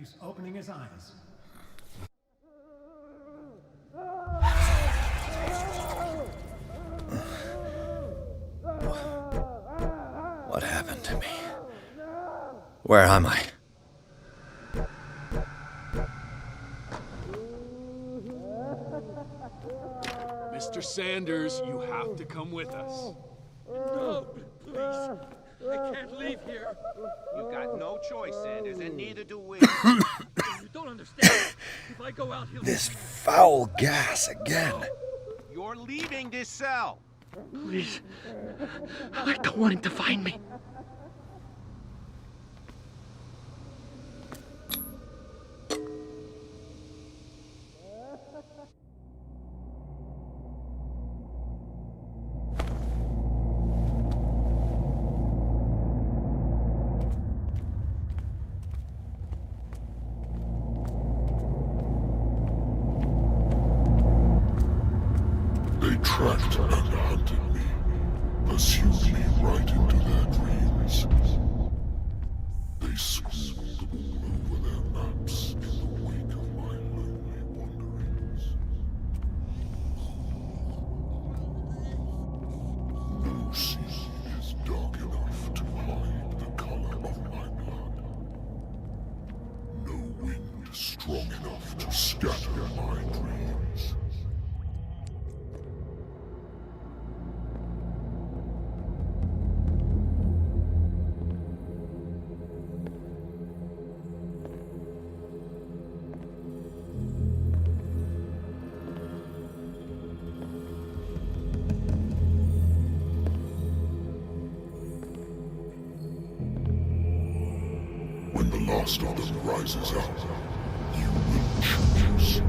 He's opening his eyes. What happened to me? Where am I? Mr. Sanders, you have to come with us. No, please. I can't leave here. You got no choice, Sanders, and neither do we. You don't understand. If I go out, he'll... This foul gas again. You're leaving this cell. Please. I don't want him to find me. They tracked and hunted me, pursued me right into their dreams. They schooled all over their maps in the wake of my lonely wanderings. No sea is dark enough to hide the color of my blood. No wind strong enough to scatter my dreams. When the last of them rises up, you will choose.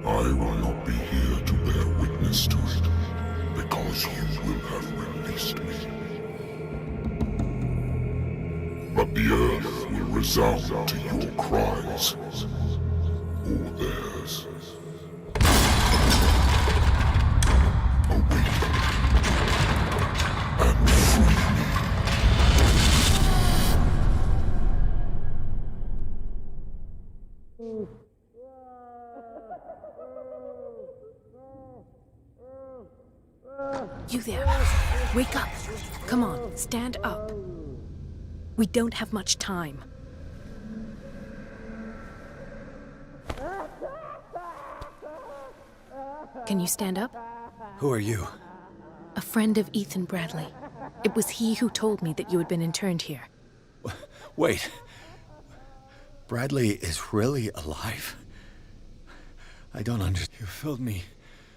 I will not be here to bear witness to it, because you will have released me. But the earth will resound to your cries, or theirs. Awaken and free me. You there. Wake up. Come on, stand up. We don't have much time. Can you stand up? Who are you? A friend of Ethan Bradley. It was he who told me that you had been interned here. Wait. Bradley is really alive? I don't understand. You filled me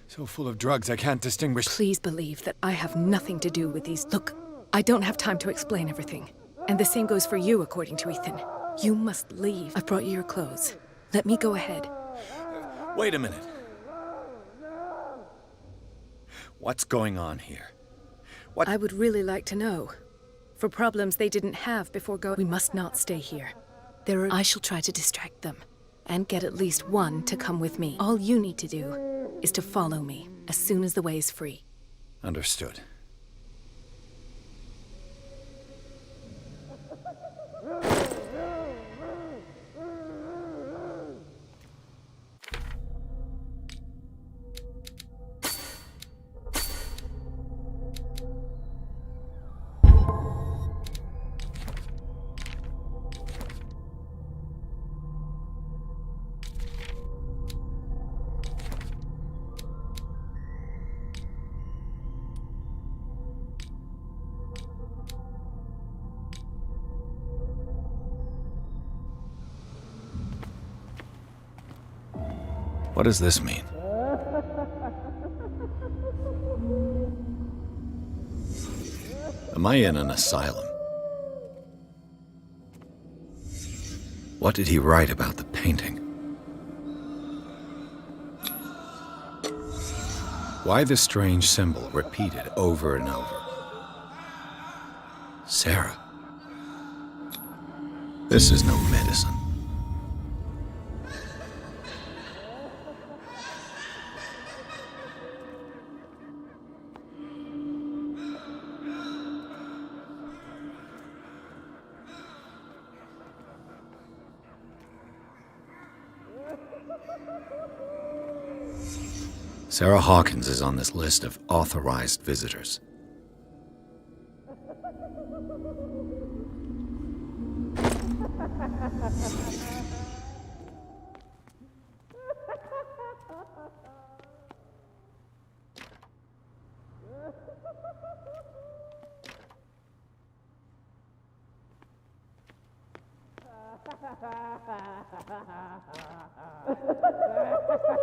so full of drugs I can't distinguish. Please believe that I have nothing to do with these. Look, I don't have time to explain everything. And the same goes for you, according to Ethan. You must leave. I've brought you your clothes. Let me go ahead. Wait a minute. What's going on here? What? I would really like to know. For problems they didn't have before going, we must not stay here. I shall try to distract them, and get at least one to come with me. All you need to do is to follow me as soon as the way is free. Understood. What does this mean? Am I in an asylum? What did he write about the painting? Why the strange symbol repeated over and over? Sarah. This is no medicine. Sarah Hawkins is on this list of authorized visitors.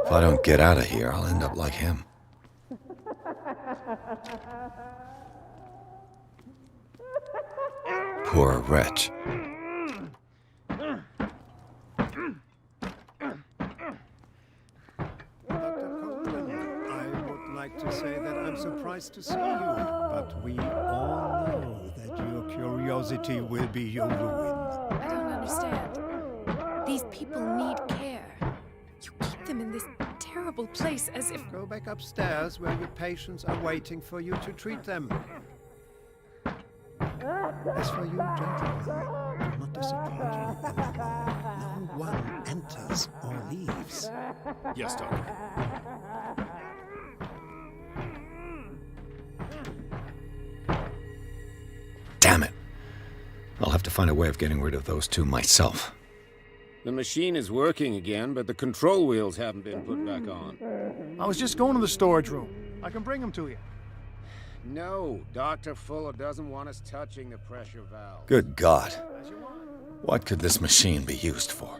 If I don't get out of here, I'll end up like him. Poor wretch. I would like to say that I'm surprised to see you, but we all know that your curiosity will be your ruin. I don't understand. These people need care. You keep them in this terrible place as if... Go back upstairs where your patients are waiting for you to treat them. As for you, gentlemen, do not disappoint you anymore. No one enters or leaves. Yes, Doctor. Damn it. I'll have to find a way of getting rid of those two myself. The machine is working again, but the control wheels haven't been put back on. I was just going to the storage room. I can bring them to you. No, Dr. Fuller doesn't want us touching the pressure valve. Good God. What could this machine be used for?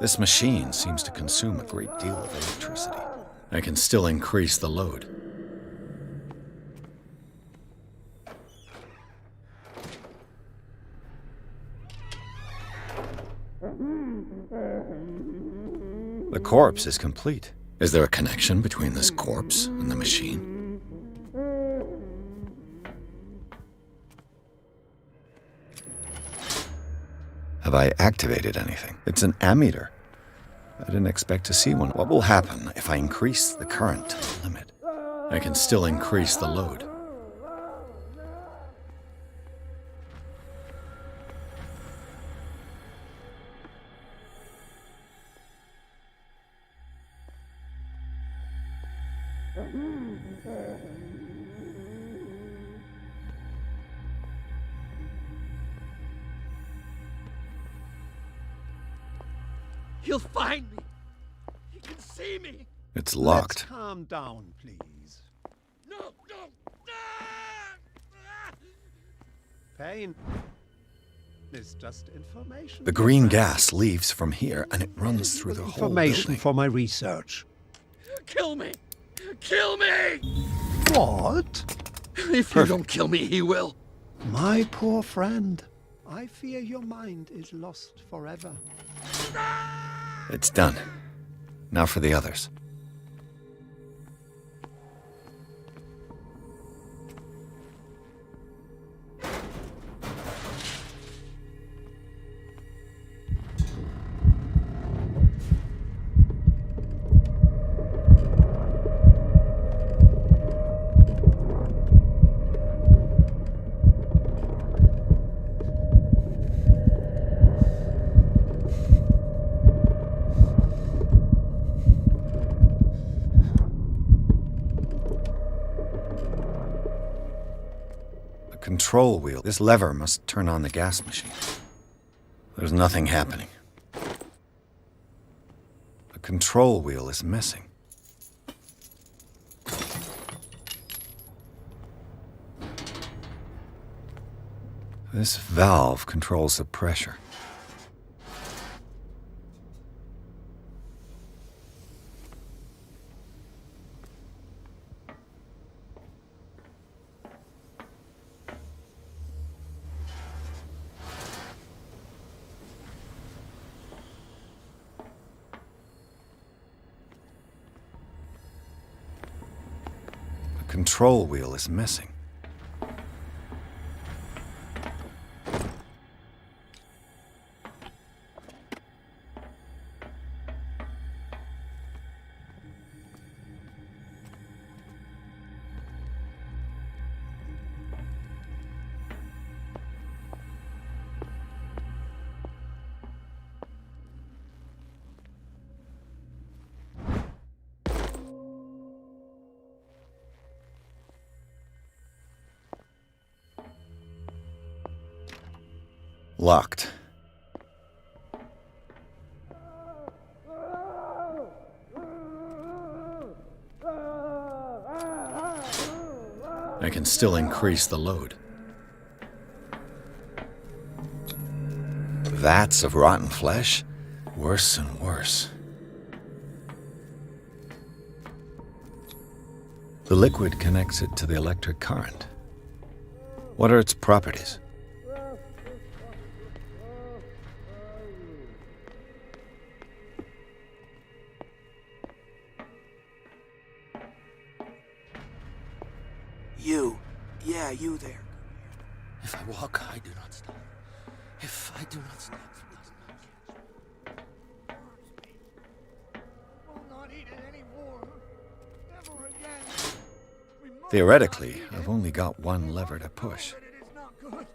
This machine seems to consume a great deal of electricity. I can still increase the load. The corpse is complete. Is there a connection between this corpse and the machine? Have I activated anything? It's an ammeter. I didn't expect to see one. What will happen if I increase the current to the limit? I can still increase the load. He'll find me. He can see me. It's locked. Let's calm down, please. No, no. Pain is just information. The green gas leaves from here and it runs through the whole Information building. for my research. Kill me. Kill me. What? If you don't kill me, he will. My poor friend, I fear your mind is lost forever. It's done. Now for the others. Control wheel. This lever must turn on the gas machine. There's nothing happening. The control wheel is missing. This valve controls the pressure. Control wheel is missing. Locked. I can still increase the load. Vats of rotten flesh? Worse and worse. The liquid connects it to the electric current. What are its properties? You. Yeah, you there. If I walk, I do not stop. If I do not stop, it does not catch. We'll not eat it anymore. Never again. Theoretically, I've only got one lever to push. It is not good.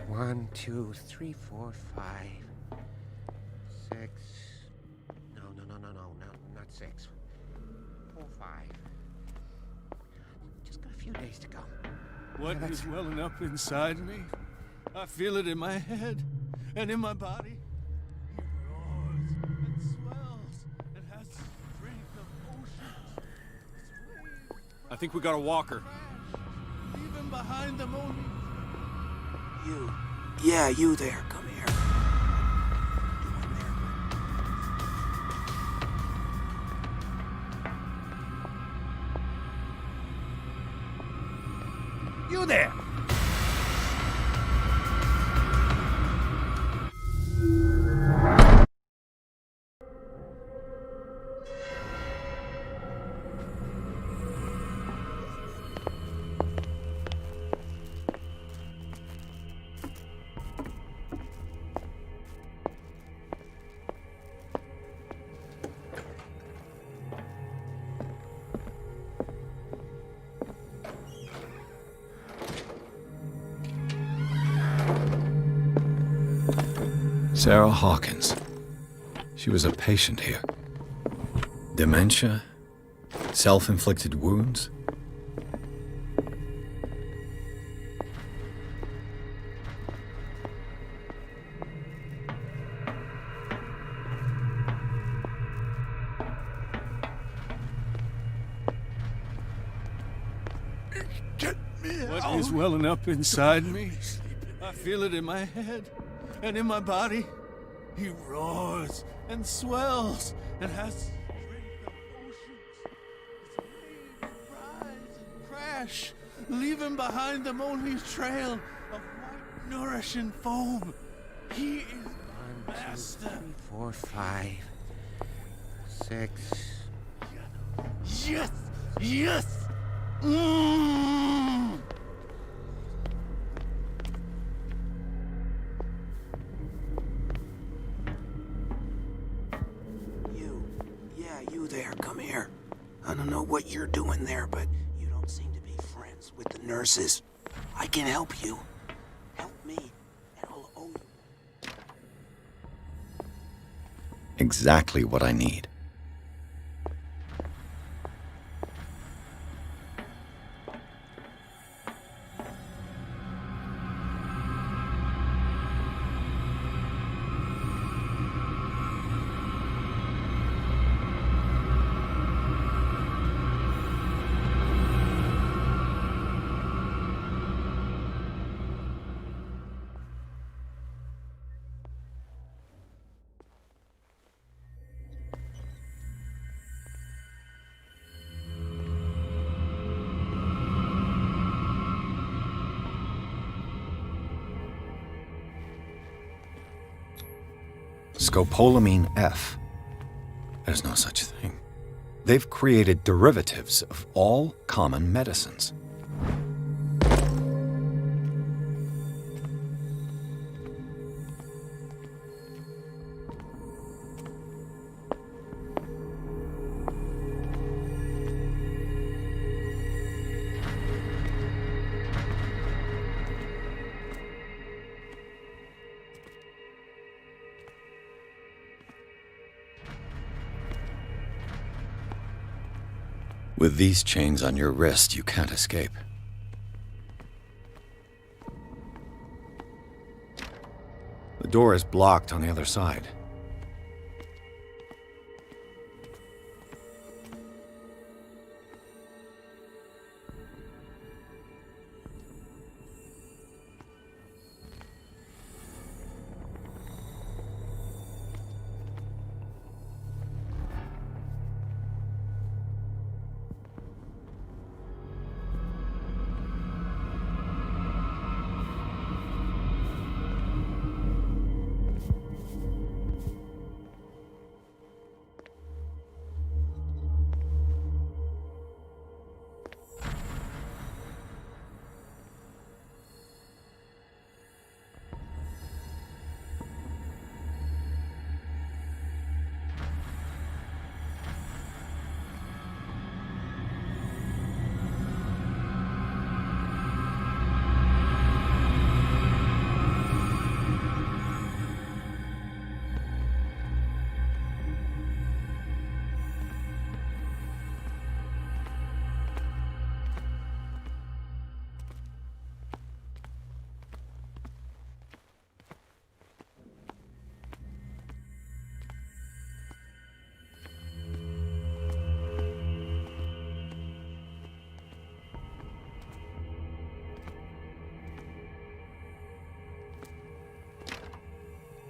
1, 2, 3, 4, 5, 6. No, not 6. 4, 5. Just got a few days to go. What is welling up inside me? I feel it in my head and in my body. It roars and swells and has the strength of oceans. I think we got a walker. Leaving behind them only. You. Yeah, you there. Come here. You there! Sarah Hawkins. She was a patient here. Dementia? Self-inflicted wounds? What is welling up inside me? I feel it in my head and in my body. He roars and swells and has the strength of oceans. His waves rise and crash, leaving behind them only trail of white nourishing foam. He is 1, 2, master. 3, 4, 5, 6. Yes! Yes! Mmm! You there, come here. I don't know what you're doing there, but you don't seem to be friends with the nurses. I can help you. Help me, and I'll owe you. Exactly what I need. Scopolamine F. There's no such thing. They've created derivatives of all common medicines. With these chains on your wrist, you can't escape. The door is blocked on the other side.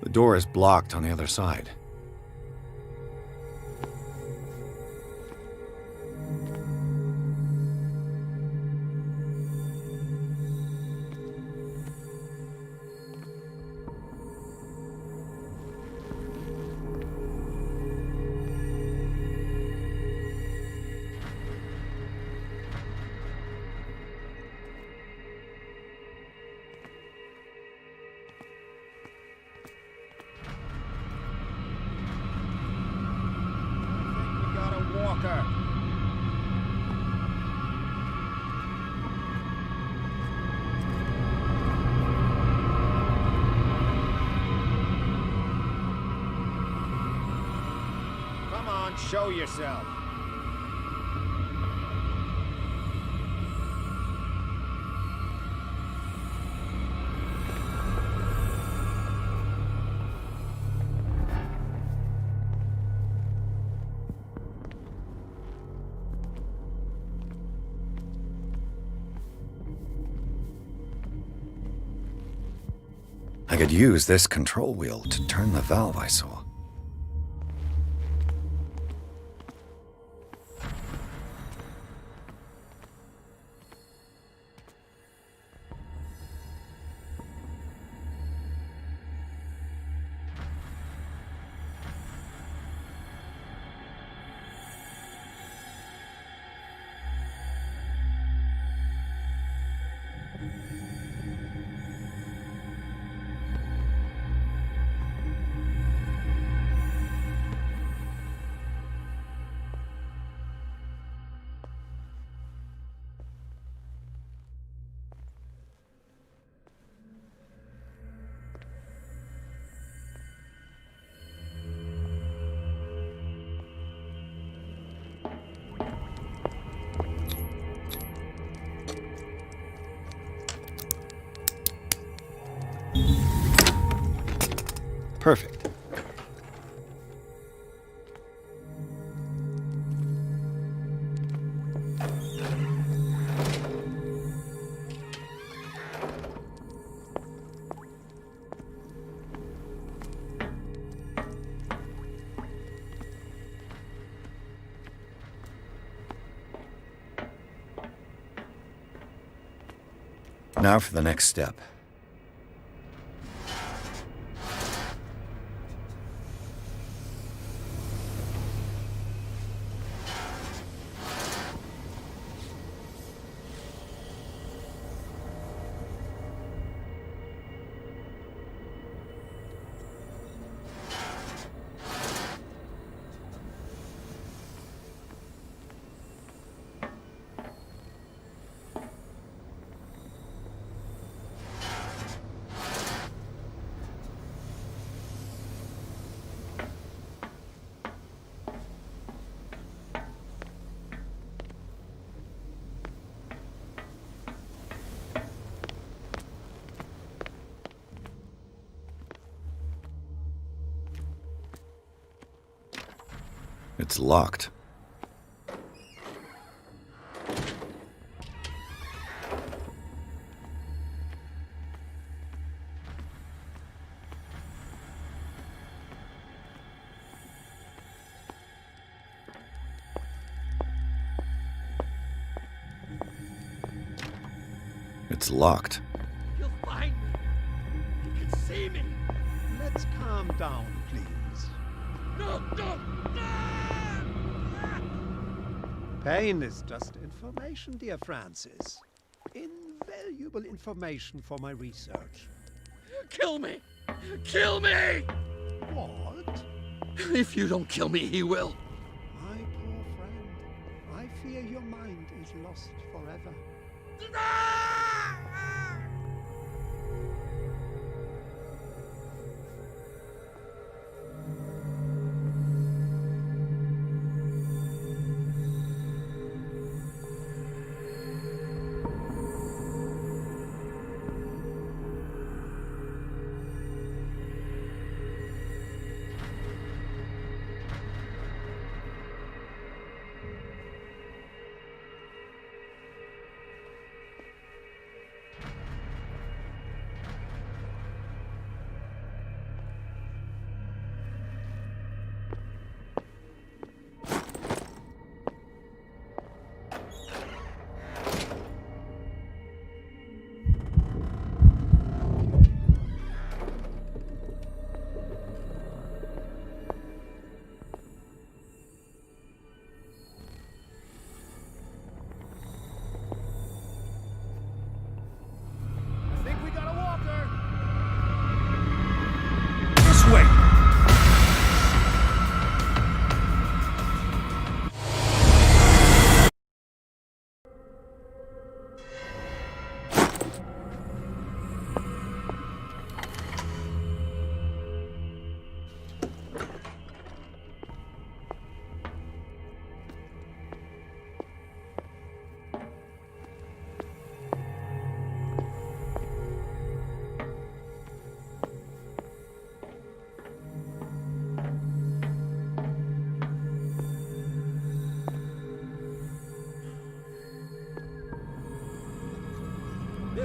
The door is blocked on the other side. Show yourself. I could use this control wheel to turn the valve I saw. Perfect. Now for the next step. It's locked. It's locked. He'll find me. He can see me. Let's calm down, please. No, no, Pain is just information, dear Francis. Invaluable information for my research. Kill me! Kill me! What? If you don't kill me, he will. My poor friend, I fear your mind is lost forever.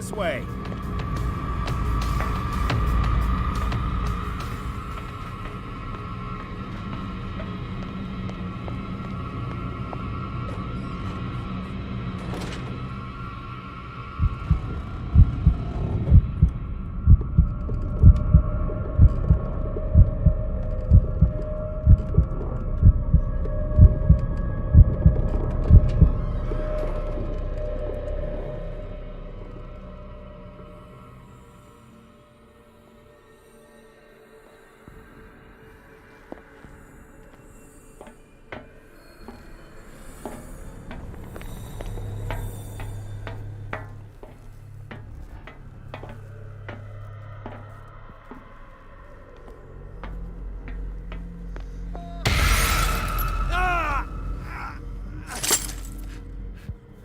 This way.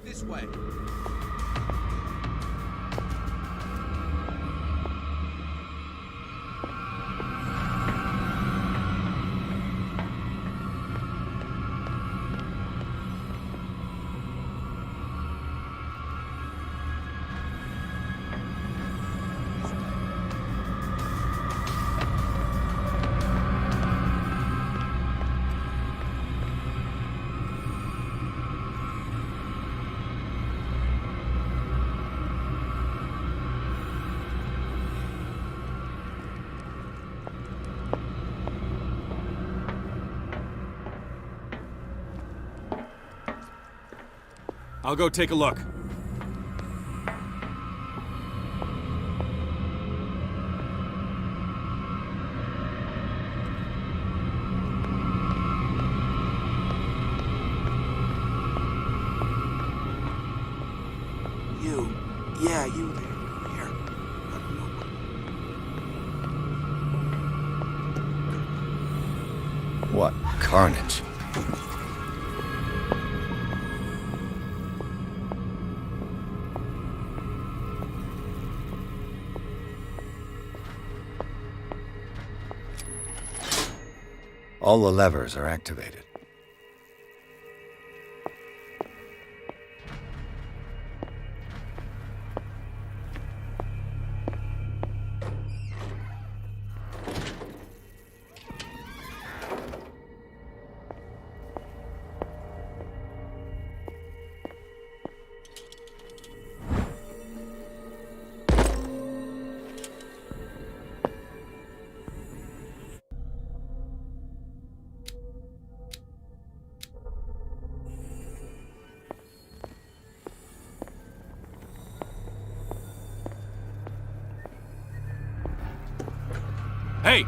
This way. I'll go take a look. Yeah, you there. Come here. I don't know What carnage. All the levers are activated. Hey!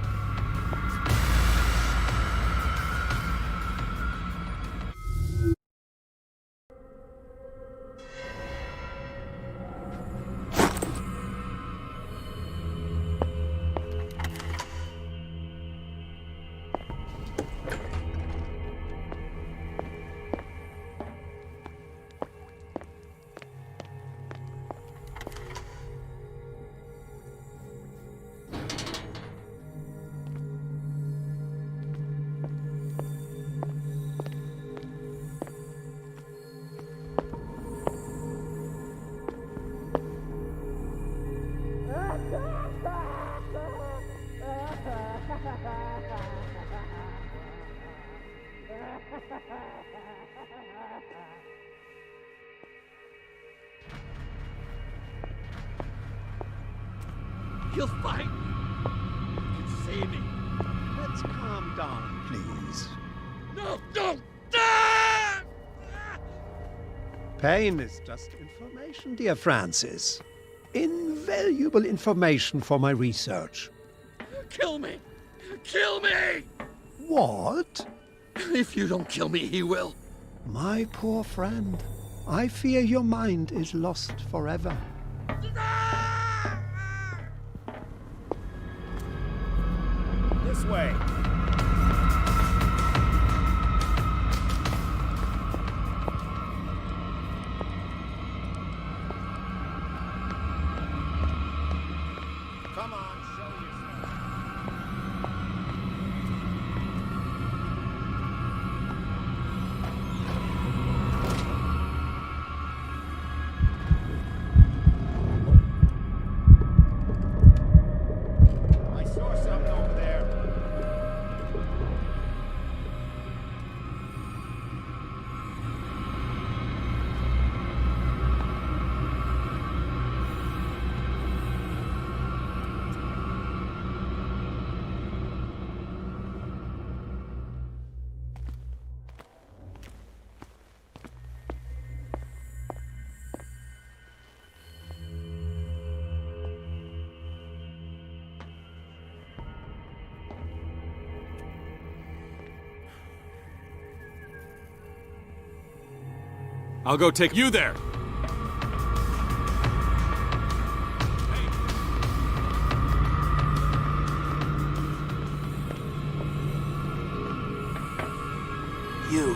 You'll fight. You can save me. Let's calm down, please. No, no! Ah! Pain is just information, dear Francis. Invaluable information for my research. Kill me! Kill me! What? If you don't kill me, he will. My poor friend, I fear your mind is lost forever. This way. Come on, show yourself. I saw something over there. I'll go take you there. You.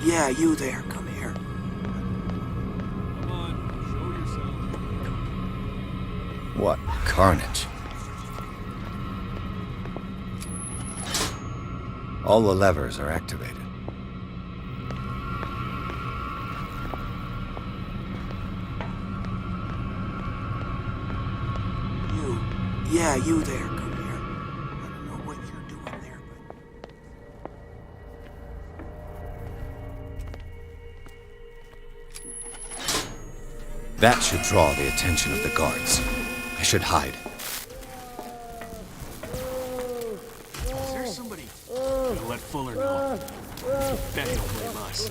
Yeah, you there. Come here. Come on, show yourself. What carnage. All the levers are activated. You. Yeah, you there. Come here. I don't know what you're doing there, but... That should draw the attention of the guards. I should hide. Is there somebody? Gonna let Fuller know. Bet he'll blame us.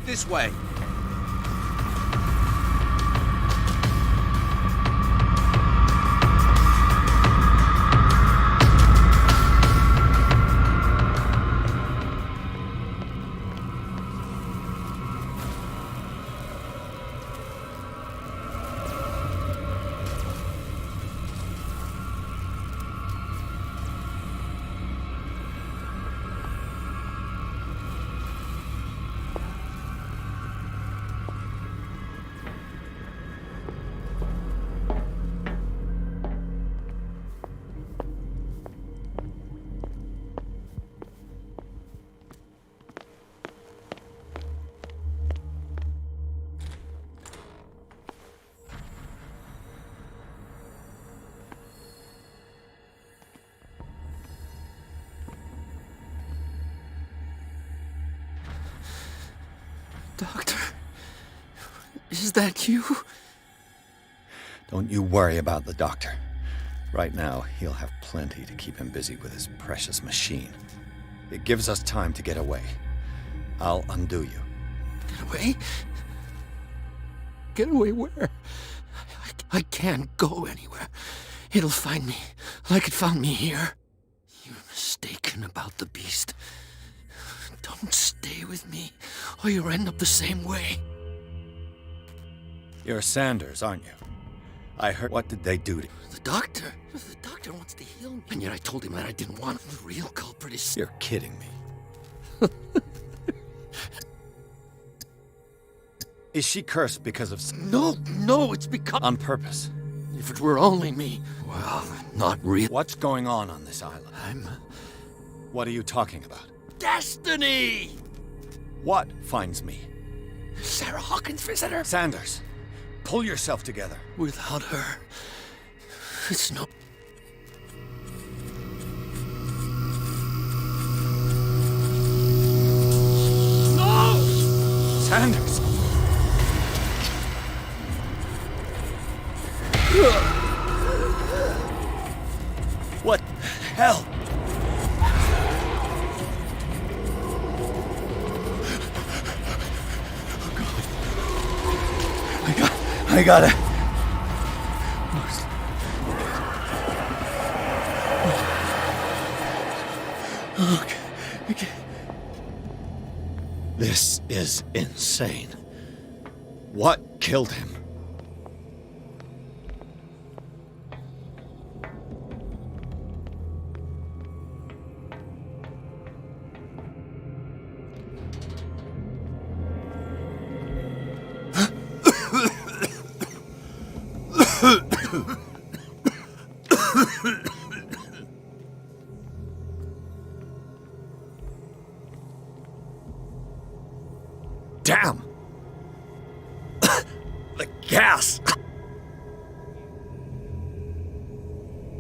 This way. Doctor, is that you? Don't you worry about the doctor. Right now, he'll have plenty to keep him busy with his precious machine. It gives us time to get away. I'll undo you. Get away? Get away where? I can't go anywhere. It'll find me, like it found me here. You're mistaken about the beast. Don't stay with me, or you'll end up the same way. You're Sanders, aren't you? I heard... What did they do to you? The doctor? The doctor wants to heal me. And yet I told him that I didn't want him. The real culprit is... You're kidding me. Is she cursed because of... No, it's because... On purpose? If it were only me. Well, not really. What's going on this island? What are you talking about? Destiny! What finds me? Sarah Hawkins' visitor. Sanders, pull yourself together. Without her, it's no... No! Sanders! What the hell? I gotta... Okay. This is insane. What killed him? Damn! The gas!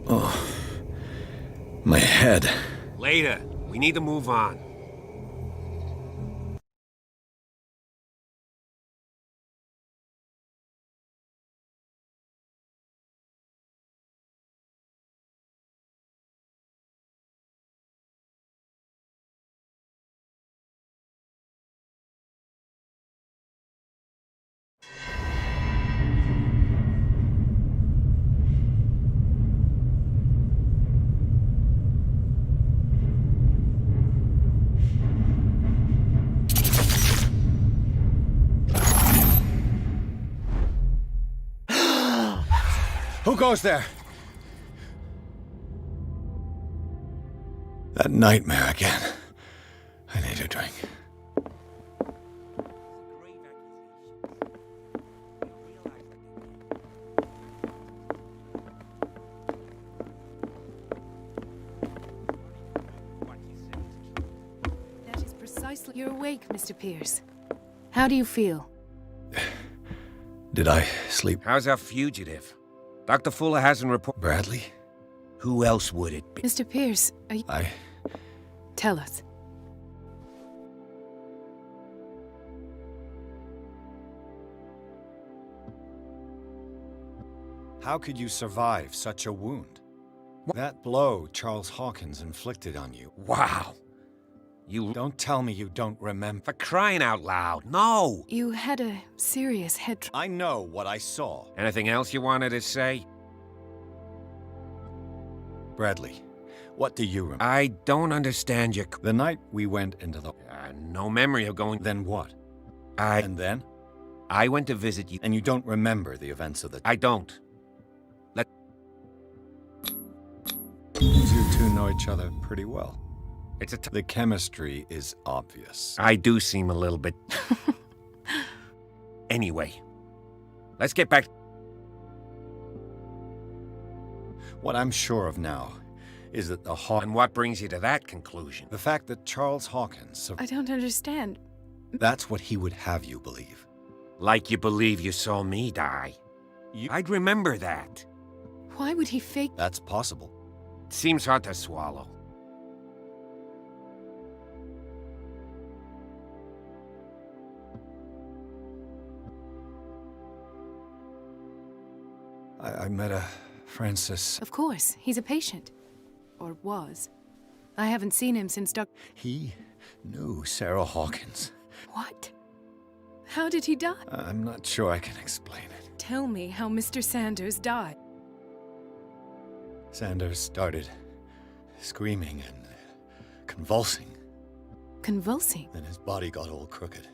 Oh, my head. Later. We need to move on. Who goes there? That nightmare again. I need a drink. That is precisely... You're awake, Mr. Pierce. How do you feel? Did I sleep? How's our fugitive? Dr. Fuller hasn't reported... Bradley? Who else would it be? Mr. Pierce, are you... Tell us. How could you survive such a wound? That blow Charles Hawkins inflicted on you. Wow. You... Don't tell me you don't remember. For crying out loud, no! You had a serious head trauma. I know what I saw. Anything else you wanted to say? Bradley, what do you remember? I don't understand your... The night we went into the... no memory of going... Then what? And then? I went to visit you. And you don't remember the events of the... I don't. You two know each other pretty well. It's the chemistry is obvious. I do seem a little bit... Anyway, let's get back... What I'm sure of now is that the And what brings you to that conclusion? The fact that Charles Hawkins... I don't understand. That's what he would have you believe. Like you believe you saw me die. I'd remember that. Why would he fake... That's possible. Seems hard to swallow. I met a Francis. Of course, he's a patient. Or was. I haven't seen him since He knew Sarah Hawkins. What? How did he die? I'm not sure I can explain it. Tell me how Mr. Sanders died. Sanders started screaming and convulsing. Convulsing? Then his body got all crooked.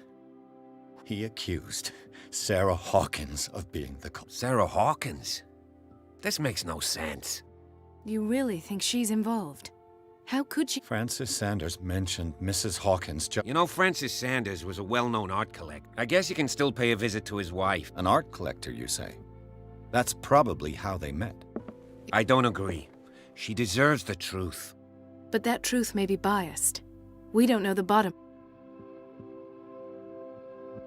He accused Sarah Hawkins of being the culprit. Sarah Hawkins? This makes no sense. You really think she's involved? How could she? Francis Sanders mentioned Mrs. Hawkins. You know, Francis Sanders was a well-known art collector. I guess you can still pay a visit to his wife. An art collector, you say? That's probably how they met. I don't agree. She deserves the truth. But that truth may be biased. We don't know the bottom.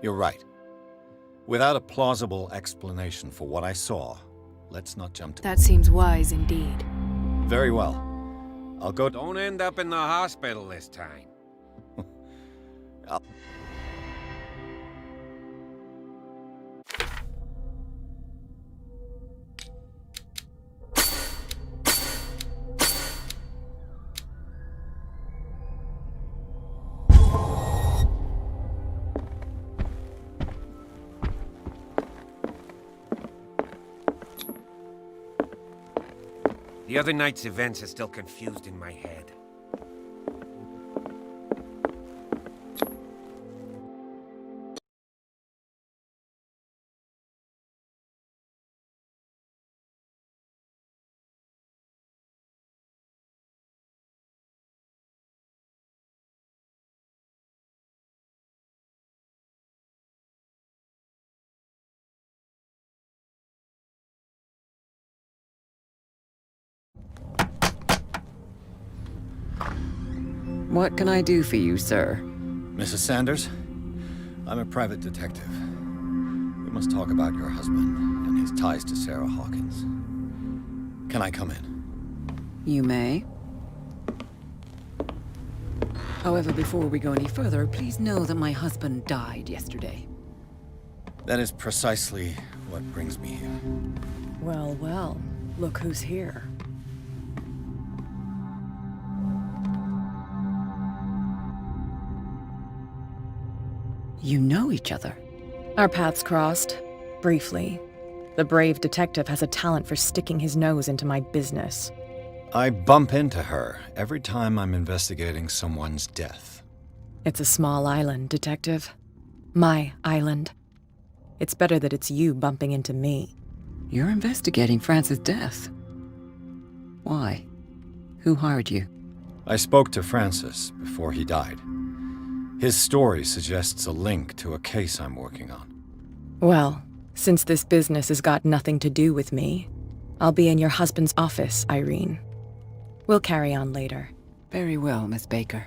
You're right. Without a plausible explanation for what I saw, let's not jump to... That seems wise indeed. Very well. I'll go... Don't end up in the hospital this time. The other night's events are still confused in my head. What can I do for you, sir? Mrs. Sanders, I'm a private detective. We must talk about your husband and his ties to Sarah Hawkins. Can I come in? You may. However, before we go any further, please know that my husband died yesterday. That is precisely what brings me here. Well, well, look who's here. You know each other. Our paths crossed, briefly. The brave detective has a talent for sticking his nose into my business. I bump into her every time I'm investigating someone's death. It's a small island, Detective. My island. It's better that it's you bumping into me. You're investigating Francis' death. Why? Who hired you? I spoke to Francis before he died. His story suggests a link to a case I'm working on. Well, since this business has got nothing to do with me, I'll be in your husband's office, Irene. We'll carry on later. Very well, Miss Baker.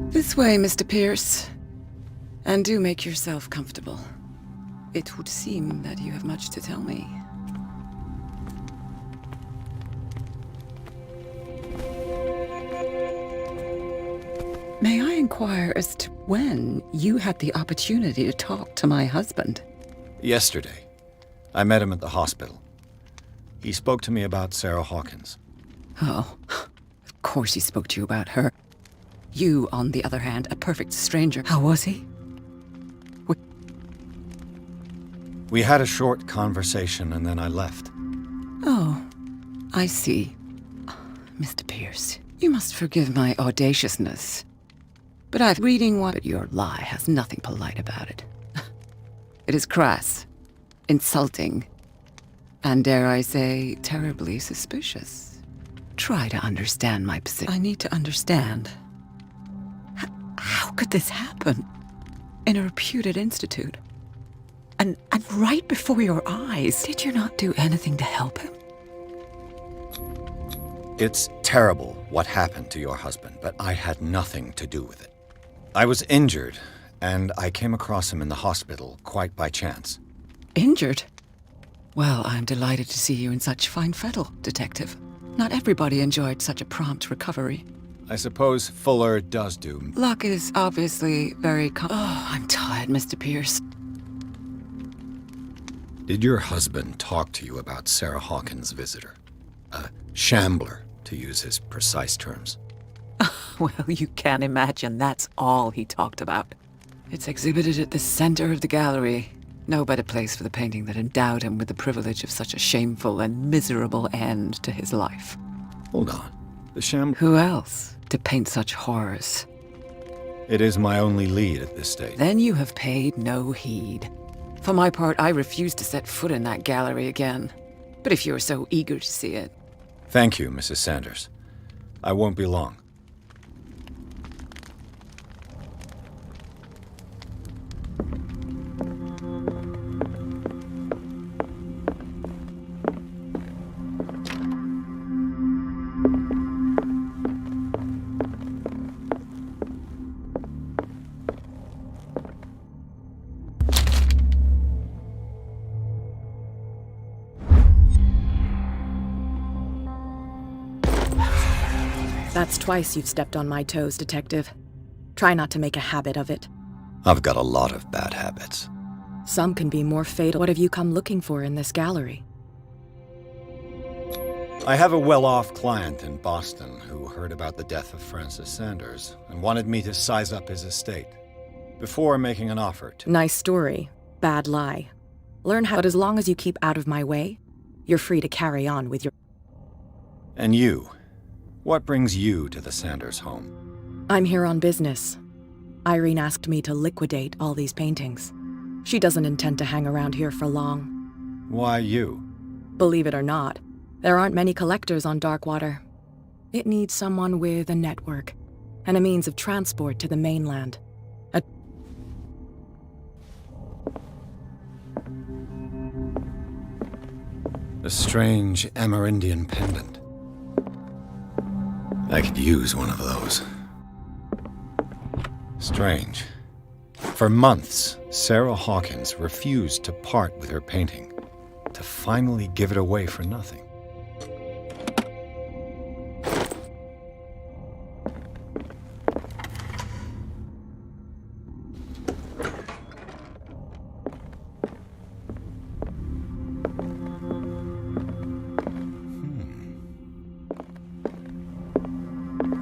This way, Mr. Pierce. And do make yourself comfortable. It would seem that you have much to tell me. May I inquire as to when you had the opportunity to talk to my husband? Yesterday. I met him at the hospital. He spoke to me about Sarah Hawkins. Oh, of course he spoke to you about her. You, on the other hand, a perfect stranger. How was he? We had a short conversation and then I left. Oh, I see. Mr. Pierce, you must forgive my audaciousness. But I've reading one, but your lie has nothing polite about it. It is crass, insulting, and dare I say, terribly suspicious. Try to understand my position. I need to understand. How could this happen? In a reputed institute? And right before your eyes. Did you not do anything to help him? It's terrible what happened to your husband, but I had nothing to do with it. I was injured, and I came across him in the hospital quite by chance. Injured? Well, I'm delighted to see you in such fine fettle, Detective. Not everybody enjoyed such a prompt recovery. I suppose Fuller does do. Luck is obviously very Oh, I'm tired, Mr. Pierce. Did your husband talk to you about Sarah Hawkins' visitor? A shambler, to use his precise terms. Well, you can imagine that's all he talked about. It's exhibited at the center of the gallery. No better place for the painting that endowed him with the privilege of such a shameful and miserable end to his life. Hold on. The shambler... Who else to paint such horrors? It is my only lead at this stage. Then you have paid no heed. For my part, I refuse to set foot in that gallery again. But if you're so eager to see it... Thank you, Mrs. Sanders. I won't be long. That's twice you've stepped on my toes, Detective. Try not to make a habit of it. I've got a lot of bad habits. Some can be more fatal. What have you come looking for in this gallery? I have a well-off client in Boston who heard about the death of Francis Sanders and wanted me to size up his estate before making an offer to... Nice story. Bad lie. Learn how... But as long as you keep out of my way, you're free to carry on with your... And you? What brings you to the Sanders home? I'm here on business. Irene asked me to liquidate all these paintings. She doesn't intend to hang around here for long. Why you? Believe it or not, there aren't many collectors on Darkwater. It needs someone with a network and a means of transport to the mainland. A strange Amerindian pendant. I could use one of those. Strange. For months, Sarah Hawkins refused to part with her painting, to finally give it away for nothing.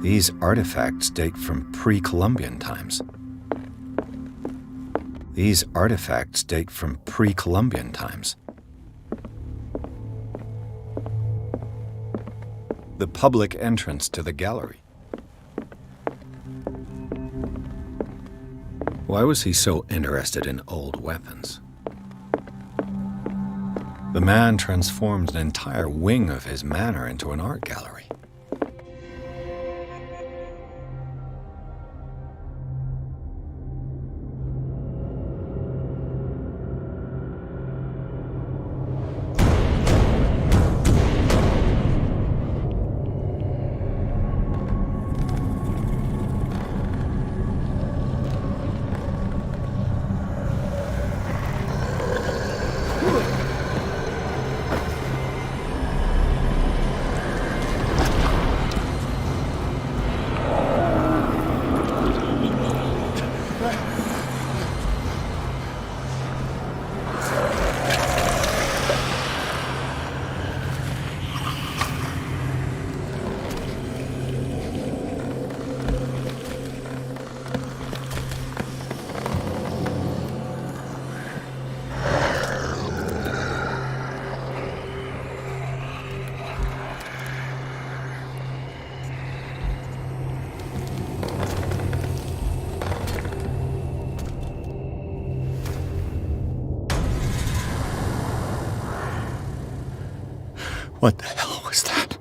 These artifacts date from pre-Columbian times. These artifacts date from pre-Columbian times. The public entrance to the gallery. Why was he so interested in old weapons? The man transformed an entire wing of his manor into an art gallery. What the hell was that?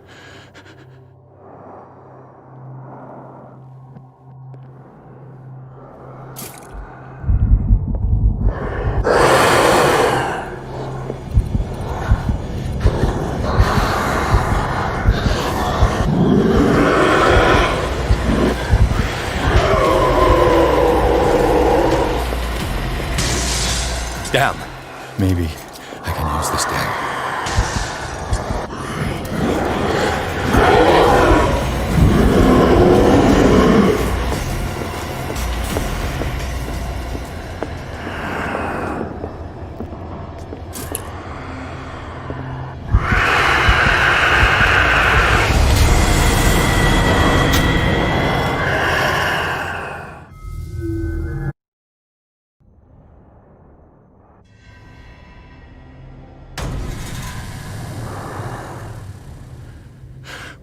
Damn. Maybe I can use this dagger.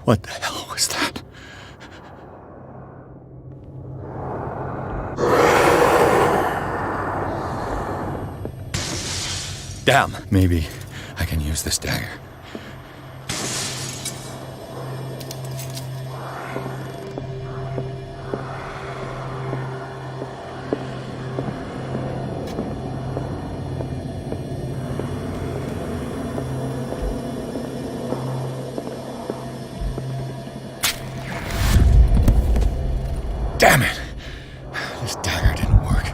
What the hell was that? Damn. Maybe I can use this dagger. Damn it! This dagger didn't work.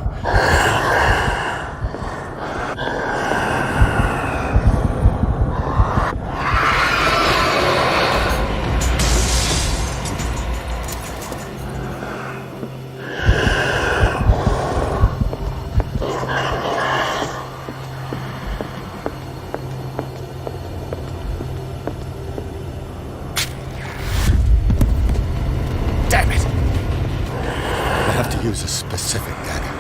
Damn it! I have to use a specific dagger.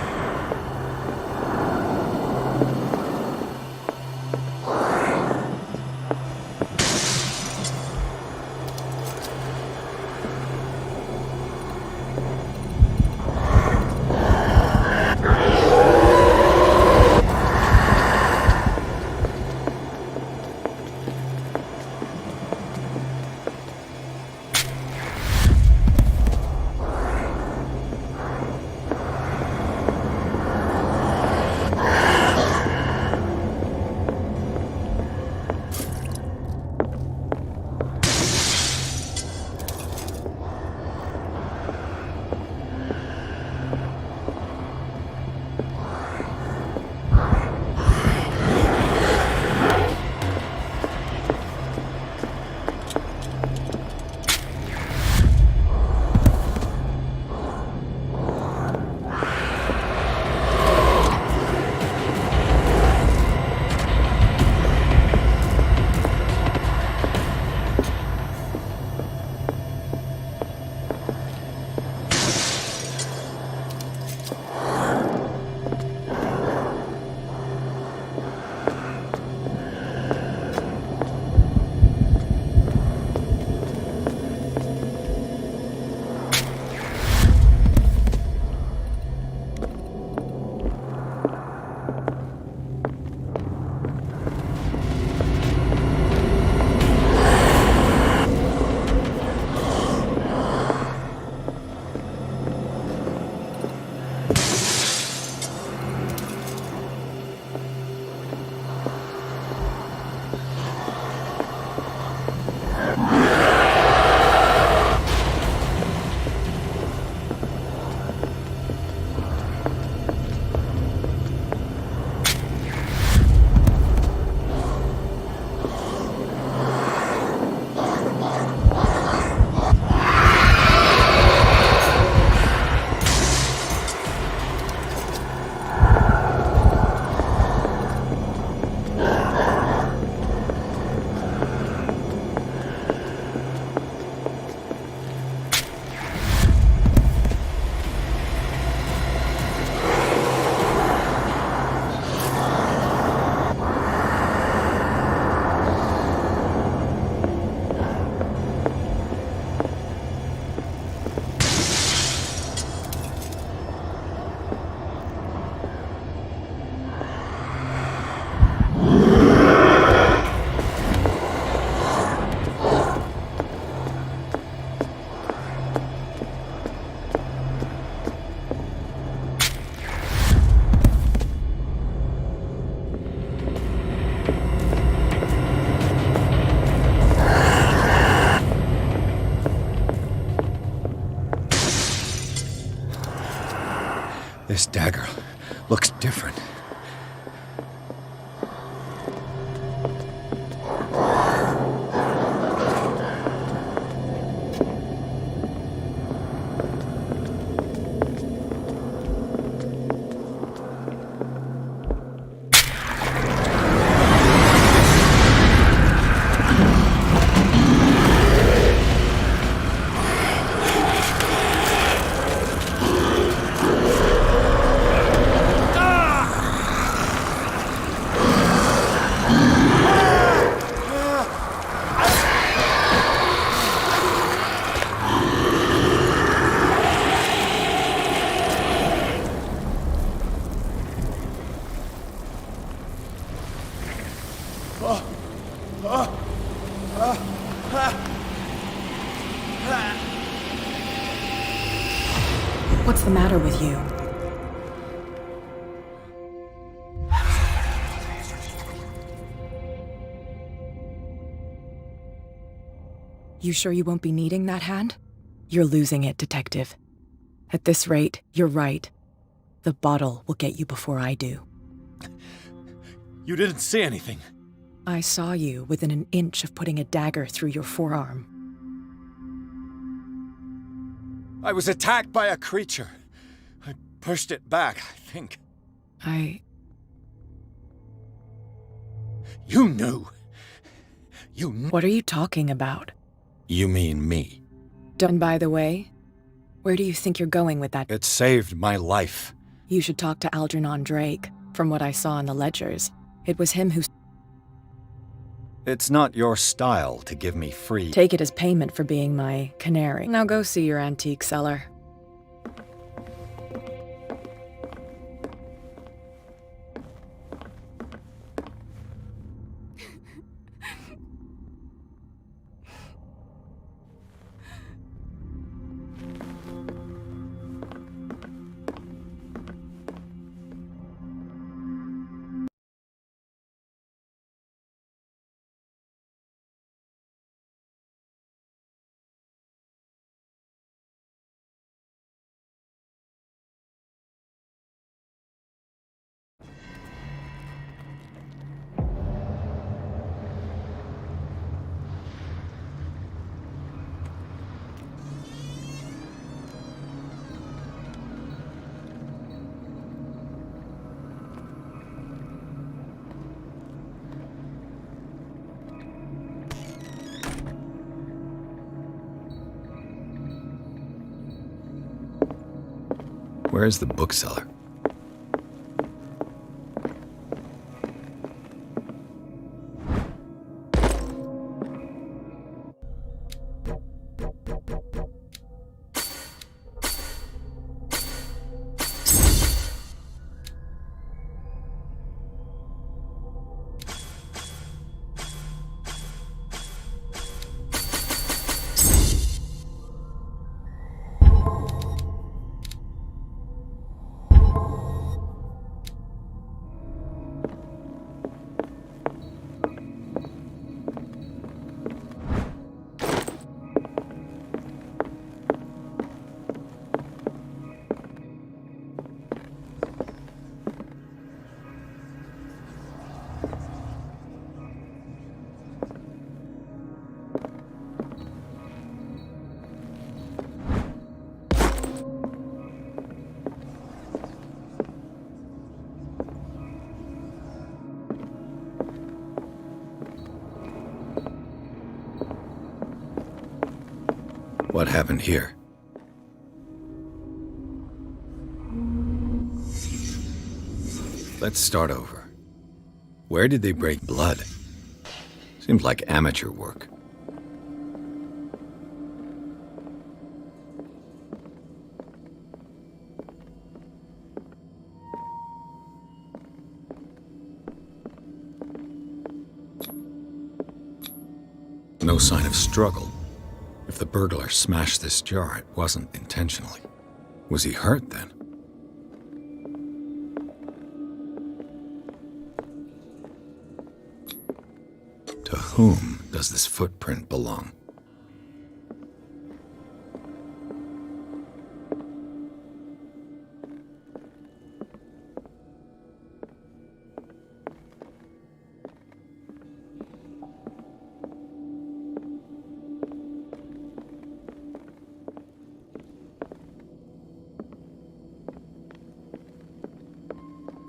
This dagger looks different. What's the matter with you? You sure you won't be needing that hand? You're losing it, Detective. At this rate, you're right. The bottle will get you before I do. You didn't see anything. I saw you within an inch of putting a dagger through your forearm. I was attacked by a creature. I pushed it back, I think. You knew. You knew. What are you talking about? You mean me. And by the way, where do you think you're going with that? It saved my life. You should talk to Algernon Drake. From what I saw in the ledgers, it was him who... It's not your style to give me free... Take it as payment for being my canary. Now go see your antique seller. Where's the bookseller? What happened here? Let's start over. Where did they break blood? Seems like amateur work. No sign of struggle. If the burglar smashed this jar, it wasn't intentionally. Was he hurt then? To whom does this footprint belong?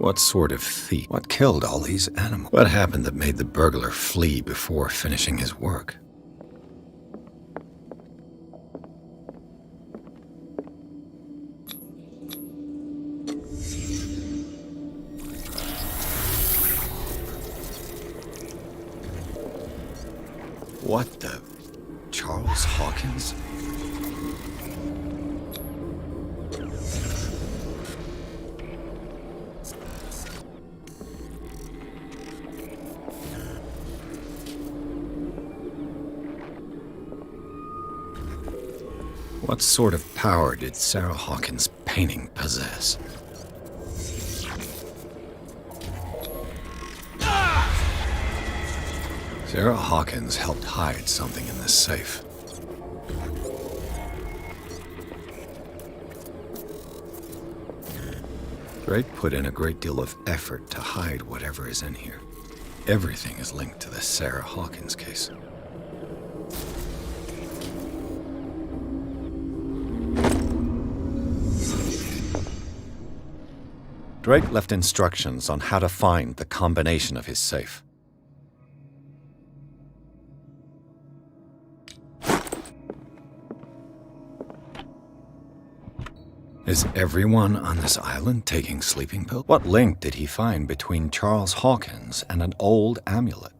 What sort of thief? What killed all these animals? What happened that made the burglar flee before finishing his work? What the... Charles Hawkins? What sort of power did Sarah Hawkins' painting possess? Sarah Hawkins helped hide something in this safe. Drake put in a great deal of effort to hide whatever is in here. Everything is linked to the Sarah Hawkins case. Drake left instructions on how to find the combination of his safe. Is everyone on this island taking sleeping pills? What link did he find between Charles Hawkins and an old amulet?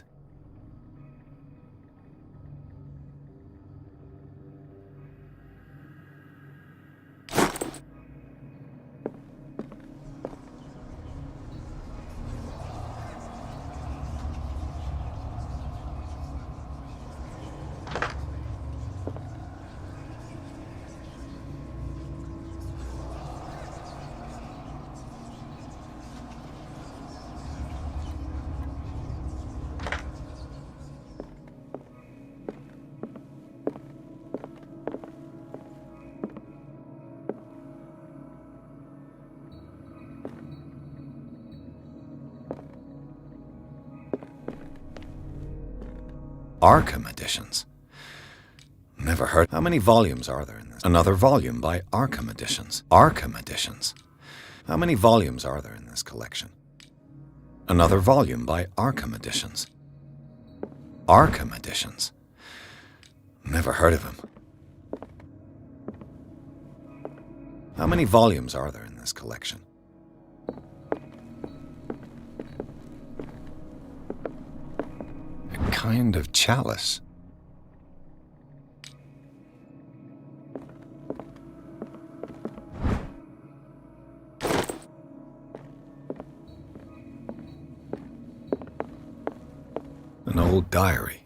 Arkham editions. Never heard. How many volumes are there in this? Another volume by Arkham editions. Arkham editions. How many volumes are there in this collection? Another volume by Arkham editions. Arkham editions. Never heard of him. How many volumes are there in this collection? A kind of chalice. An old diary.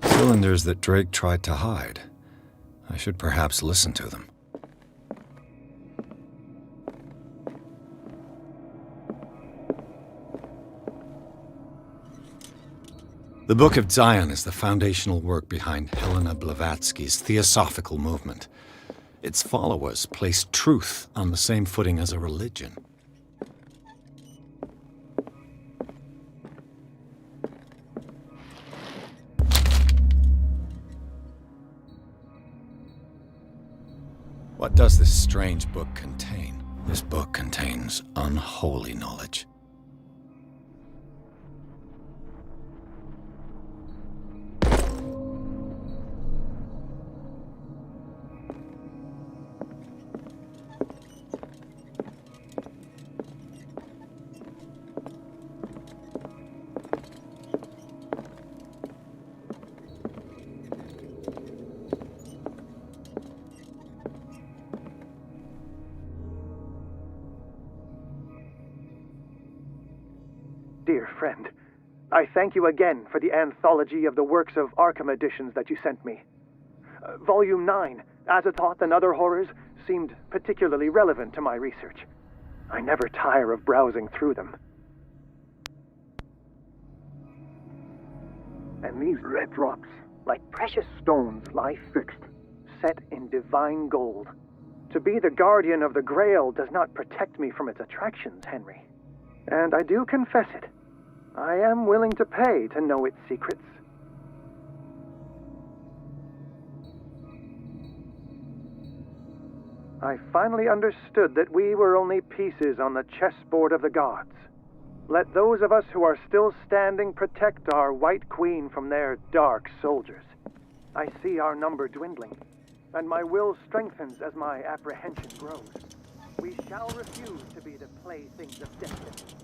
Cylinders that Drake tried to hide. I should perhaps listen to them. The Book of Zion is the foundational work behind Helena Blavatsky's Theosophical movement. Its followers place truth on the same footing as a religion. What does this strange book contain? This book contains unholy knowledge. Dear friend, I thank you again for the anthology of the works of Arkham editions that you sent me. Volume 9, Azathoth and Other Horrors, seemed particularly relevant to my research. I never tire of browsing through them. and these red drops, like precious stones, lie fixed, set in divine gold. To be the guardian of the Grail does not protect me from its attractions, Henry. And I do confess it. I am willing to pay to know its secrets. I finally understood that we were only pieces on the chessboard of the gods. Let those of us who are still standing protect our White Queen from their dark soldiers. I see our number dwindling, and my will strengthens as my apprehension grows. We shall refuse to be the playthings of destiny.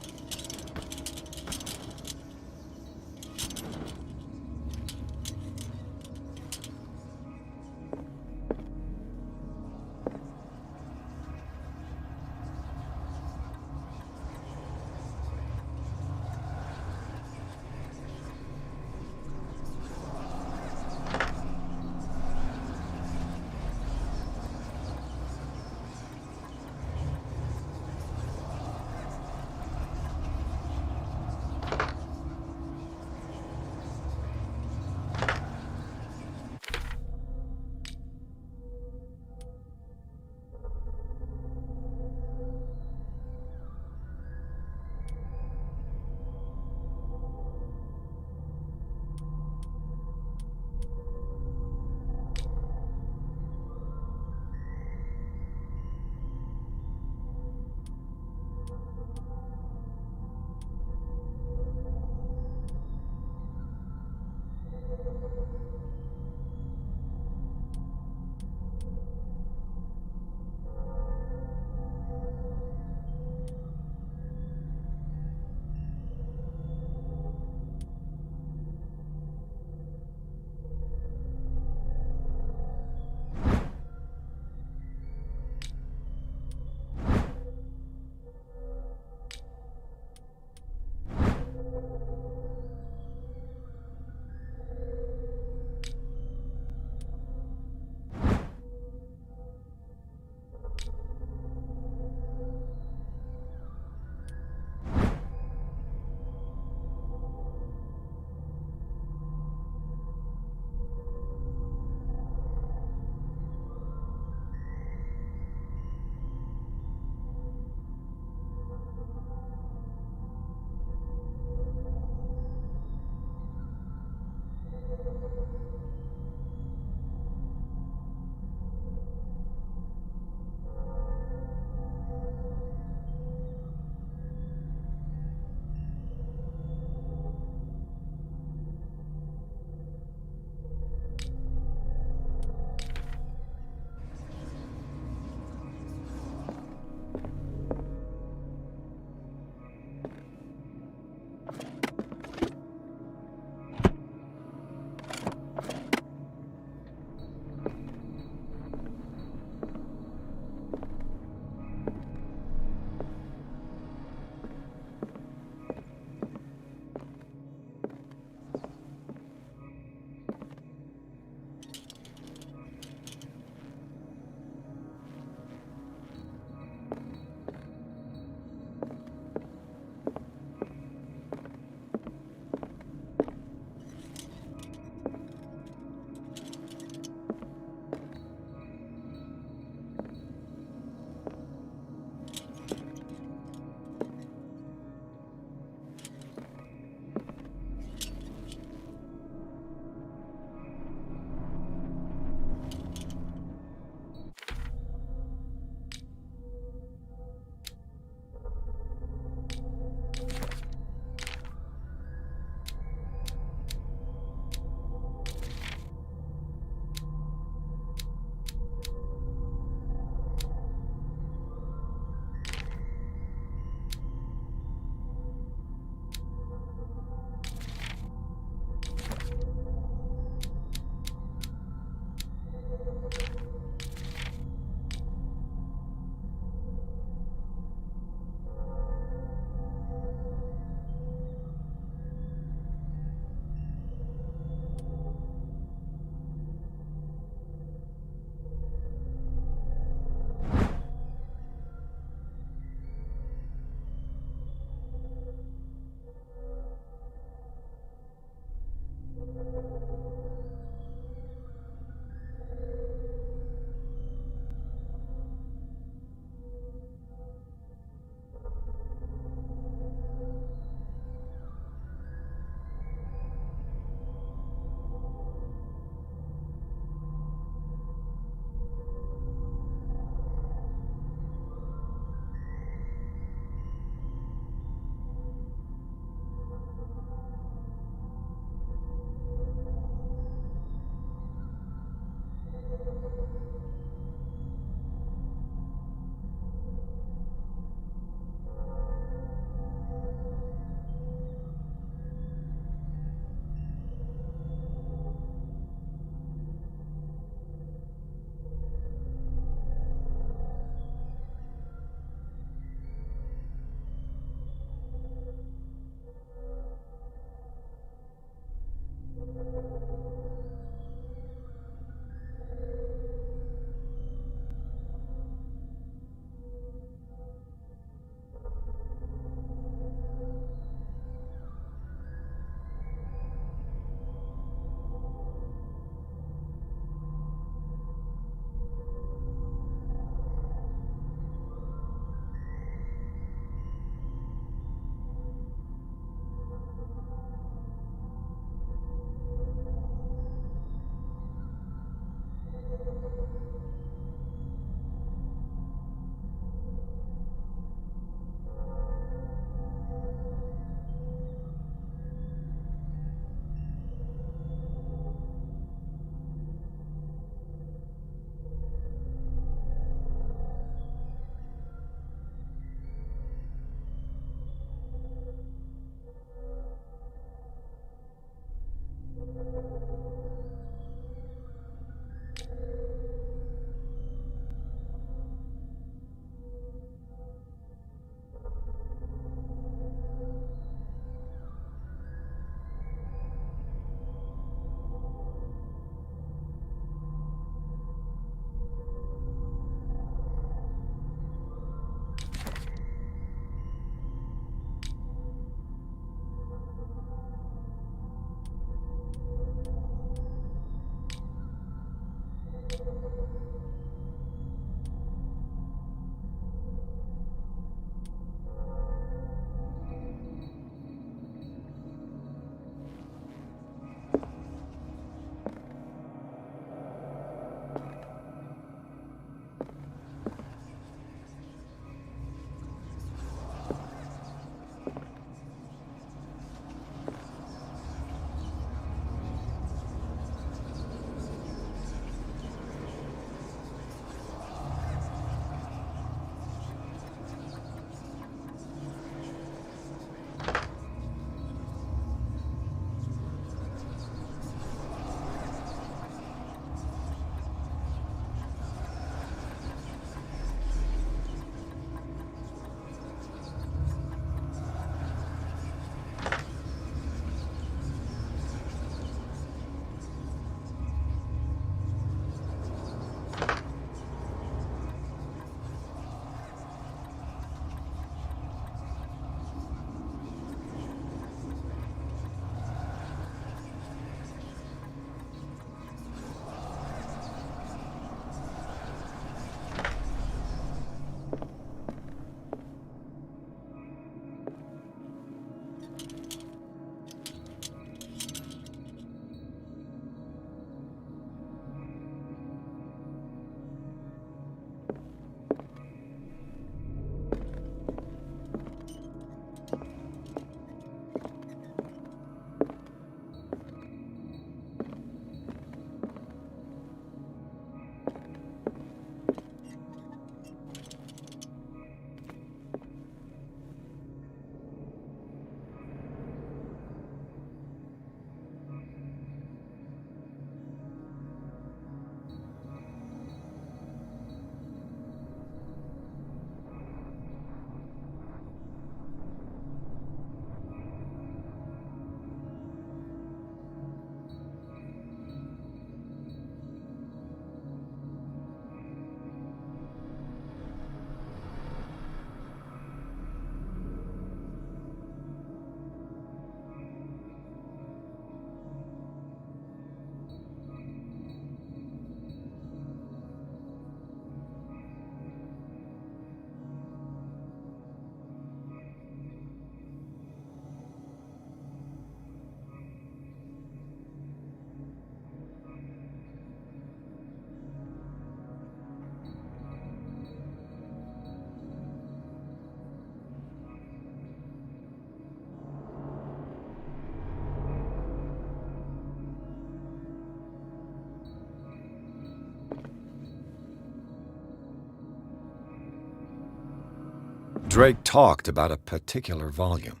Drake talked about a particular volume.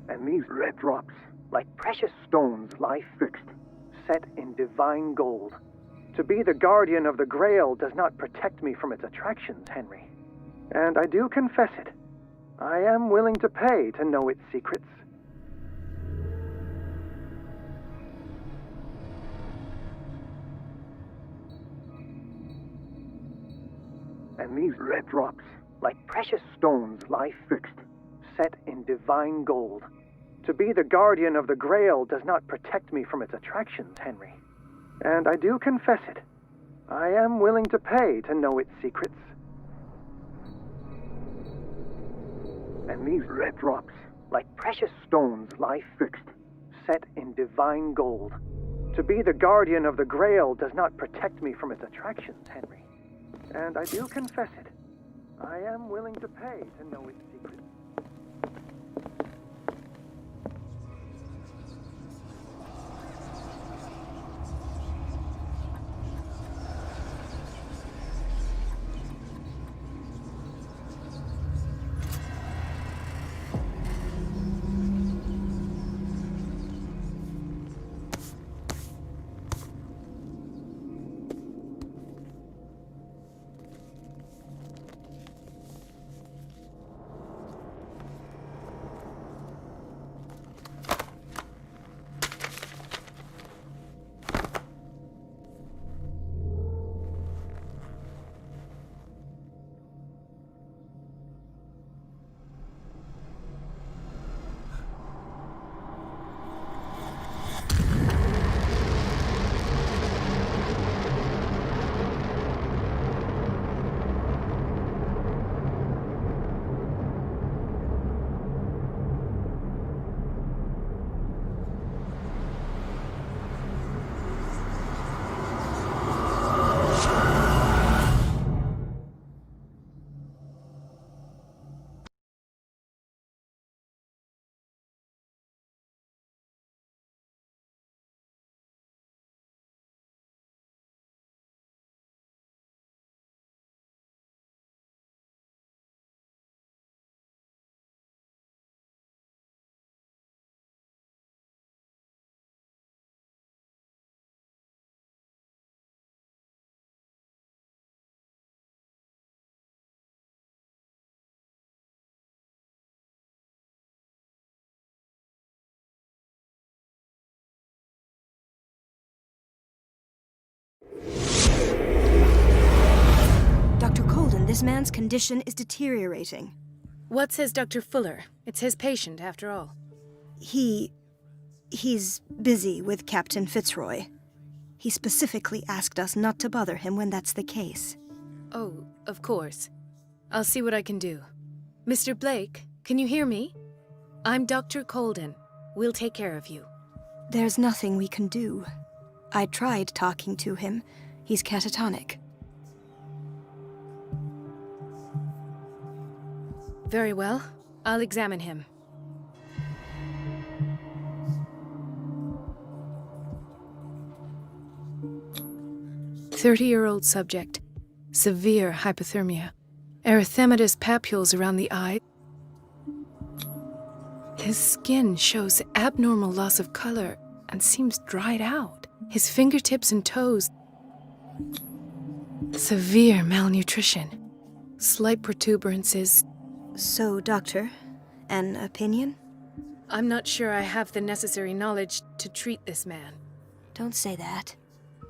And these red drops, like precious stones lie fixed, set in divine gold. To be the guardian of the Grail does not protect me from its attractions, Henry. And I do confess it. I am willing to pay to know its secrets. And these red drops, like precious stones, lie fixed, set in divine gold. To be the guardian of the Grail does not protect me from its attractions, Henry. And I do confess it. I am willing to pay to know its secrets. And these red drops, like precious stones, lie fixed, set in divine gold. To be the guardian of the Grail does not protect me from its attractions, Henry. And I do confess it. I am willing to pay to know its secrets. Dr. Colden, this man's condition is deteriorating. What says Dr. Fuller? It's his patient, after all. He's busy with Captain Fitzroy. He specifically asked us not to bother him when that's the case. Oh, of course. I'll see what I can do. Mr. Blake, can you hear me? I'm Dr. Colden. We'll take care of you. There's nothing we can do. I tried talking to him. He's catatonic. Very well. I'll examine him. "30-year-old subject. Severe hypothermia. Erythematous papules around the eye. His skin shows abnormal loss of color and seems dried out. His fingertips and toes. Severe malnutrition. Slight protuberances. So, doctor, an opinion? I'm not sure I have the necessary knowledge to treat this man. Don't say that.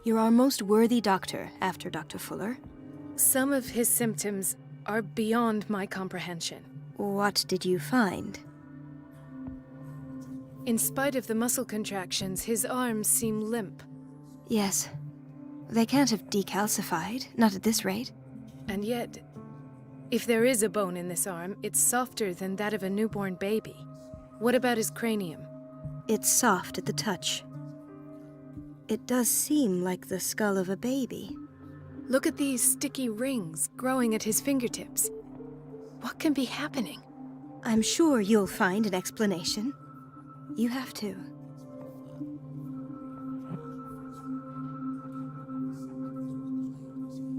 You're our most worthy doctor after Dr. Fuller. Some of his symptoms are beyond my comprehension. What did you find? In spite of the muscle contractions, his arms seem limp. Yes. They can't have decalcified, not at this rate. And yet, if there is a bone in this arm, it's softer than that of a newborn baby. What about his cranium? It's soft at the touch. It does seem like the skull of a baby. Look at these sticky rings growing at his fingertips. What can be happening? I'm sure you'll find an explanation. You have to.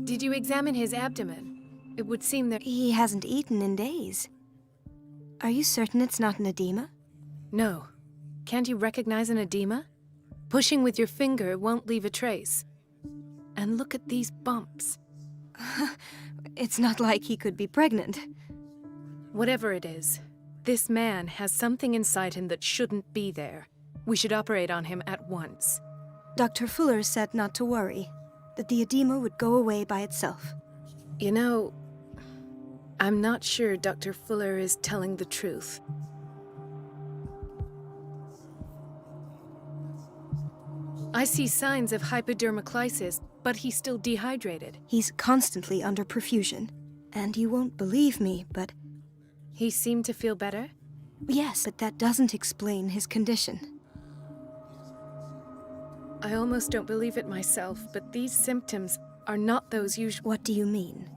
Did you examine his abdomen? It would seem that he hasn't eaten in days. Are you certain it's not an edema? No. Can't you recognize an edema? Pushing with your finger won't leave a trace. And look at these bumps. It's not like he could be pregnant. Whatever it is, this man has something inside him that shouldn't be there. We should operate on him at once. Dr. Fuller said not to worry, that the edema would go away by itself. You know, I'm not sure Dr. Fuller is telling the truth. I see signs of hypodermoclysis, but he's still dehydrated. He's constantly under perfusion. And you won't believe me, but... He seemed to feel better? Yes, but that doesn't explain his condition. I almost don't believe it myself, but these symptoms are not those usual. What do you mean?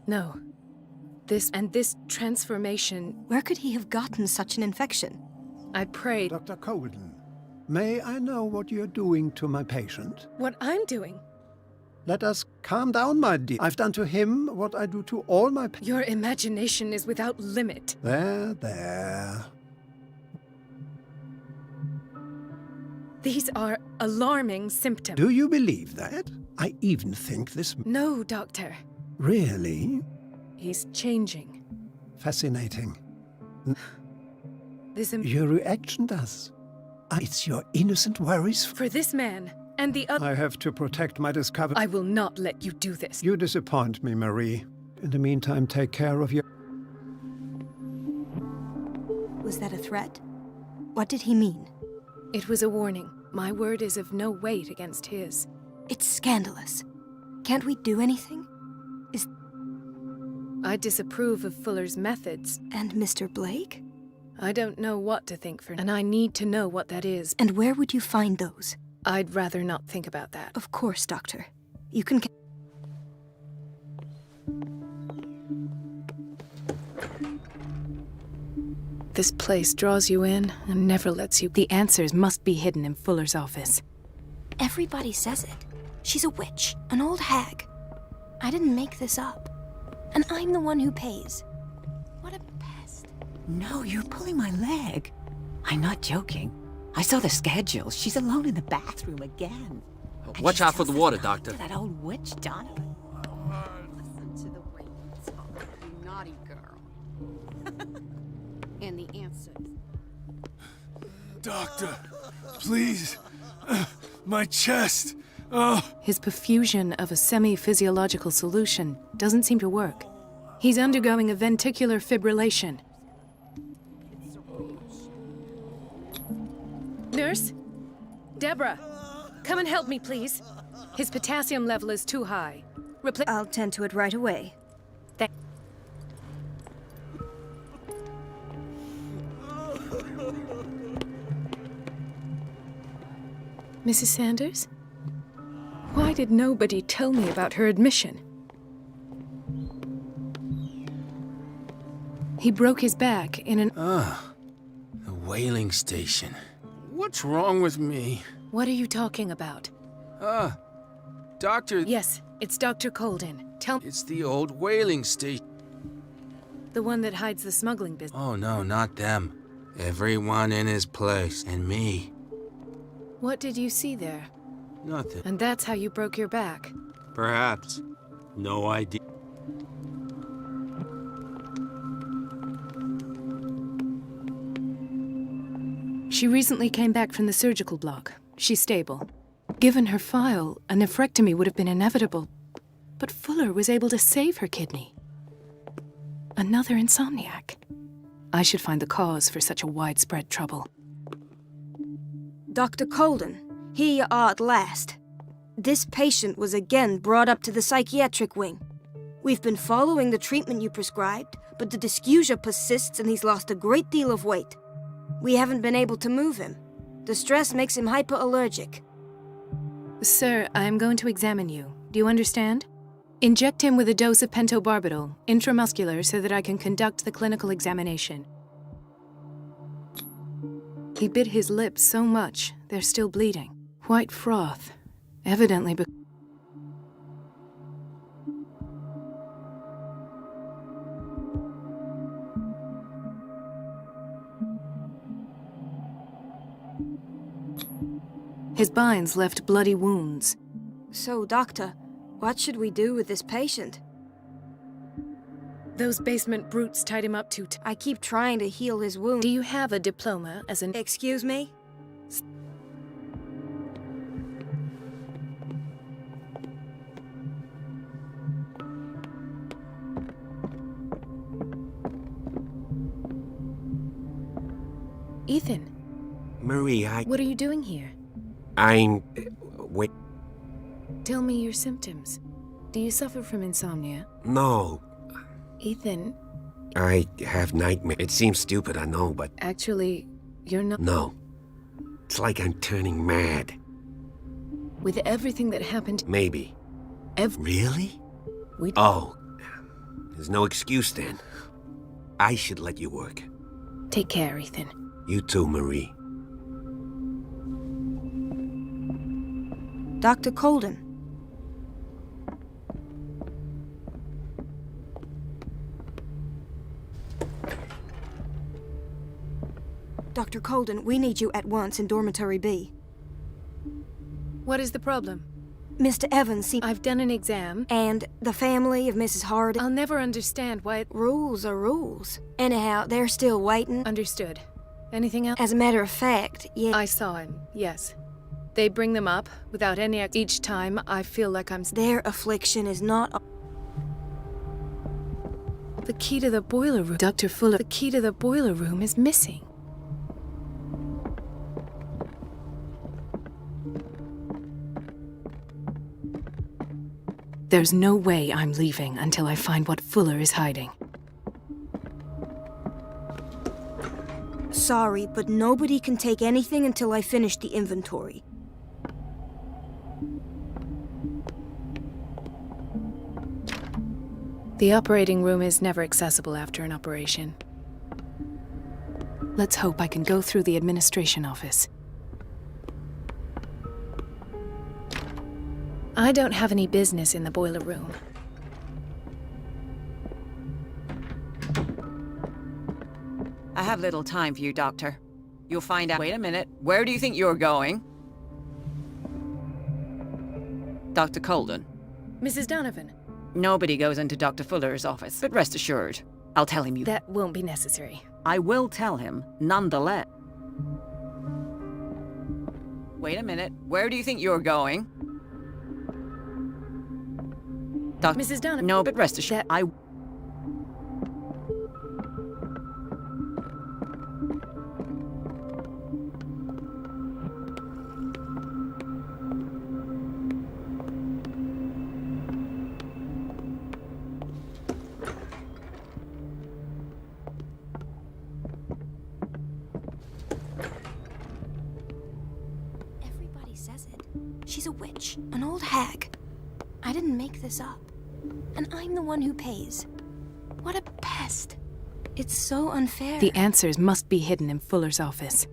No. This transformation... Where could he have gotten such an infection? I prayed... Dr. Colden, may I know what you're doing to my patient? What I'm doing? Let us calm down, my dear. I've done to him what I do to all my patients. Your imagination is without limit. There. These are alarming symptoms. Do you believe that? I even think this... No, Doctor. Really? He's changing. Fascinating. Your reaction does. It's your innocent worries. For this man and the other... I have to protect my discovery. I will not let you do this. You disappoint me, Marie. In the meantime, take care of your... Was that a threat? What did he mean? It was a warning. My word is of no weight against his. It's scandalous. Can't we do anything? I disapprove of Fuller's methods. And Mr. Blake? I don't know what to think for, and I need to know what that is. And where would you find those? I'd rather not think about that. Of course, Doctor. You can... This place draws you in and never lets you... The answers must be hidden in Fuller's office. Everybody says it. She's a witch, an old hag. I didn't make this up. And I'm the one who pays. What a pest. No, you're pulling my leg. I'm not joking. I saw the schedule. She's alone in the bathroom again. Watch out for the water, Doctor. That old witch, Donovan. Listen to the way you talk, you naughty girl. And the answers. Doctor, please. My chest. Oh. His perfusion of a semi-physiological solution doesn't seem to work. He's undergoing a ventricular fibrillation. Nurse? Deborah, come and help me, please. His potassium level is too high. I'll tend to it right away. Mrs. Sanders? Why did nobody tell me about her admission? He broke his back in an... the whaling station. What's wrong with me? What are you talking about? Doctor... Yes, it's Dr. Colden. Tell me... It's the old whaling station. The one that hides the smuggling business. Oh, no, not them. Everyone in his place, and me. What did you see there? Nothing. And that's how you broke your back? Perhaps. No idea. She recently came back from the surgical block. She's stable. Given her file, a nephrectomy would have been inevitable. But Fuller was able to save her kidney. Another insomniac. I should find the cause for such a widespread trouble. Dr. Colden, here you are at last. This patient was again brought up to the psychiatric wing. We've been following the treatment you prescribed, but the dysgeusia persists and he's lost a great deal of weight. We haven't been able to move him. The stress makes him hyperallergic. Sir, I am going to examine you. Do you understand? Inject him with a dose of pentobarbital, intramuscular, so that I can conduct the clinical examination. He bit his lips so much, they're still bleeding. White froth, evidently His binds left bloody wounds. So, Doctor, what should we do with this patient? Those basement brutes tied him up too. I keep trying to heal his wound. Do you have a diploma as an... Excuse me? Ethan. Marie, What are you doing here? Wait. Tell me your symptoms. Do you suffer from insomnia? No. Ethan. I have nightmares. It seems stupid, I know, but... Actually, you're not... No. It's like I'm turning mad. With everything that happened... Maybe. Really? Oh. There's no excuse then. I should let you work. Take care, Ethan. You too, Marie. Dr. Colden. Dr. Colden, we need you at once in Dormitory B. What is the problem? Mr. Evans seems... I've done an exam. And the family of Mrs. Harding... I'll never understand why it... Rules are rules. Anyhow, they're still waiting. Understood. Anything else? As a matter of fact, yeah... I saw him, yes. They bring them up without any... Each time, I feel like I'm... Their affliction is not... The key to the boiler room... Dr. Fuller, the key to the boiler room is missing. There's no way I'm leaving until I find what Fuller is hiding. Sorry, but nobody can take anything until I finish the inventory. The operating room is never accessible after an operation. Let's hope I can go through the administration office. I don't have any business in the boiler room. I have little time for you, Doctor. You'll find out. Wait a minute. Where do you think you're going? Dr. Colden. Mrs. Donovan. Nobody goes into Dr. Fuller's office, but rest assured, I'll tell him you... That won't be necessary. I will tell him, nonetheless. Wait a minute. Where do you think you're going? Mrs. Donovan. No, but rest assured, I... Everybody says it. She's a witch, an old hag. I didn't make this up. And I'm the one who pays. What a pest. It's so unfair. The answers must be hidden in Fuller's office.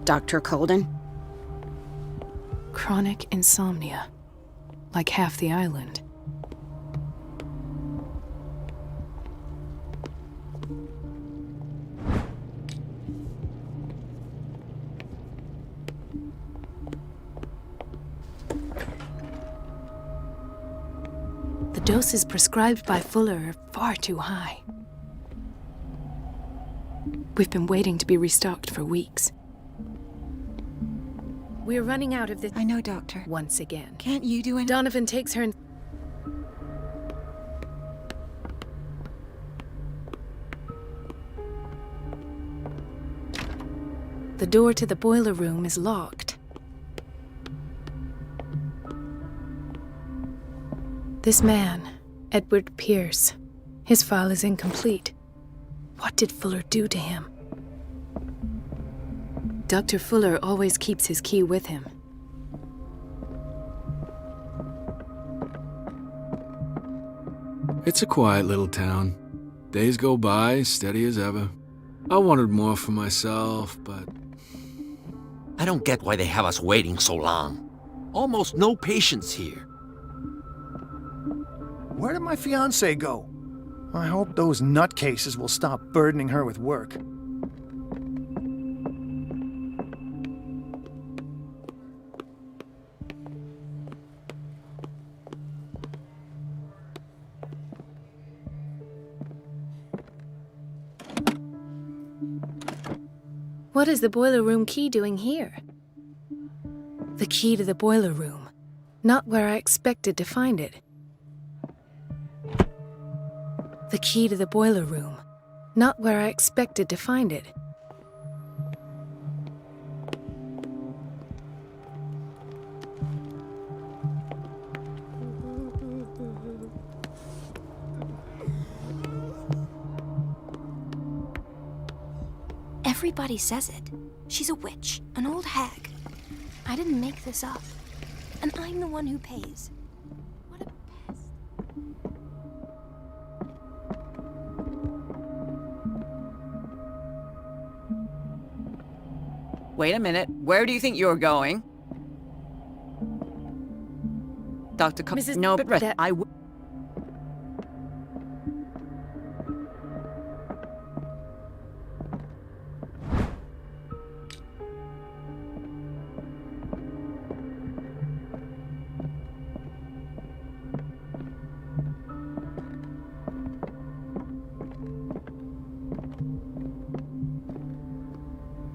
Dr. Colden? Chronic insomnia. Like half the island. The doses prescribed by Fuller are far too high. We've been waiting to be restocked for weeks. We're running out of this. I know, Doctor. Once again. Can't you do anything? Donovan takes her and... The door to the boiler room is locked. This man, Edward Pierce, his file is incomplete. What did Fuller do to him? Dr. Fuller always keeps his key with him. It's a quiet little town. Days go by, steady as ever. I wanted more for myself, but... I don't get why they have us waiting so long. Almost no patients here. Where did my fiancée go? I hope those nutcases will stop burdening her with work. What is the boiler room key doing here? The key to the boiler room. Not where I expected to find it. The key to the boiler room. Not where I expected to find it. Everybody says it. She's a witch, an old hag. I didn't make this up. And I'm the one who pays. What a pest. Wait a minute. Where do you think you're going? Dr. Mrs. No, but that- I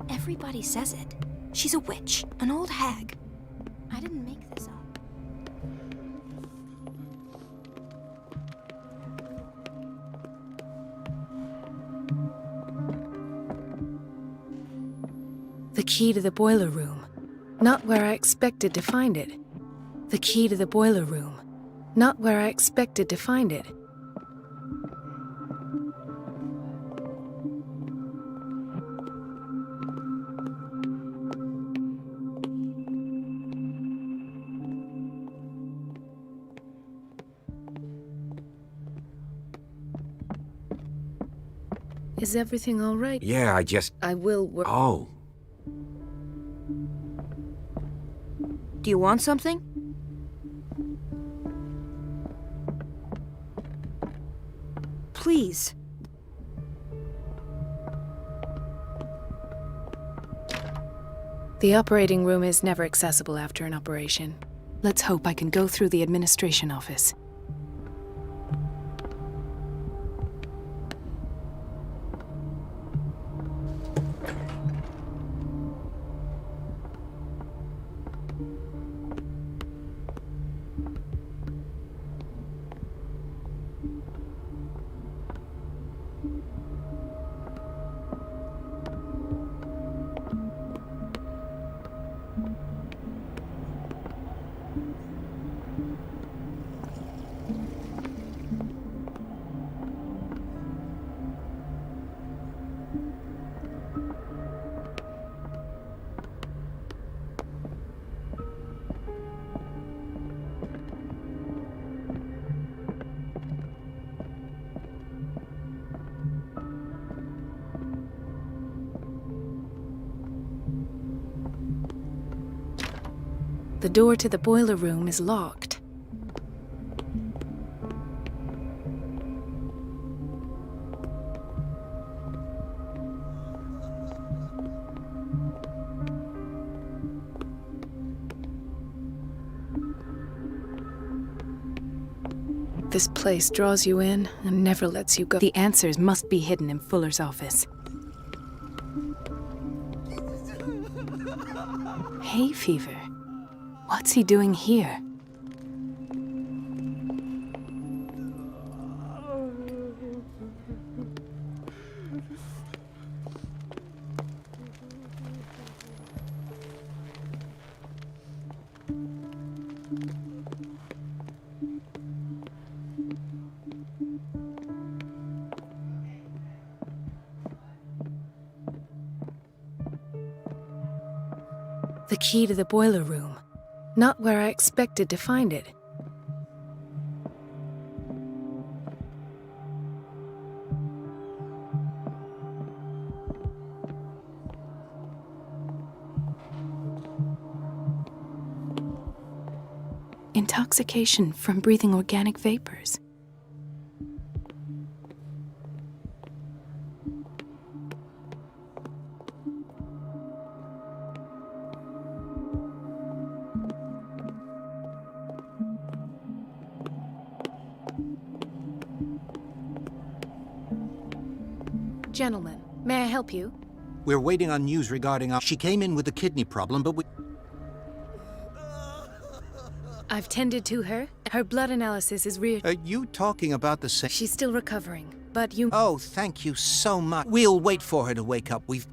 Everybody says it. She's a witch, an old hag. I didn't make this up. The key to the boiler room. Not where I expected to find it. The key to the boiler room. Not where I expected to find it. Is everything all right? Yeah, I will work. Oh. Do you want something? Please. The operating room is never accessible after an operation. Let's hope I can go through the administration office. The door to the boiler room is locked. This place draws you in and never lets you go. The answers must be hidden in Fuller's office. Hay fever. What's he doing here? The key to the boiler room. Not where I expected to find it. Intoxication from breathing organic vapors. Gentlemen, may I help you? We're waiting on news regarding she came in with a kidney problem, but we... I've tended to her. Her blood analysis is Are you talking about the same... She's still recovering, but you... Oh, thank you so much. We'll wait for her to wake up. We've...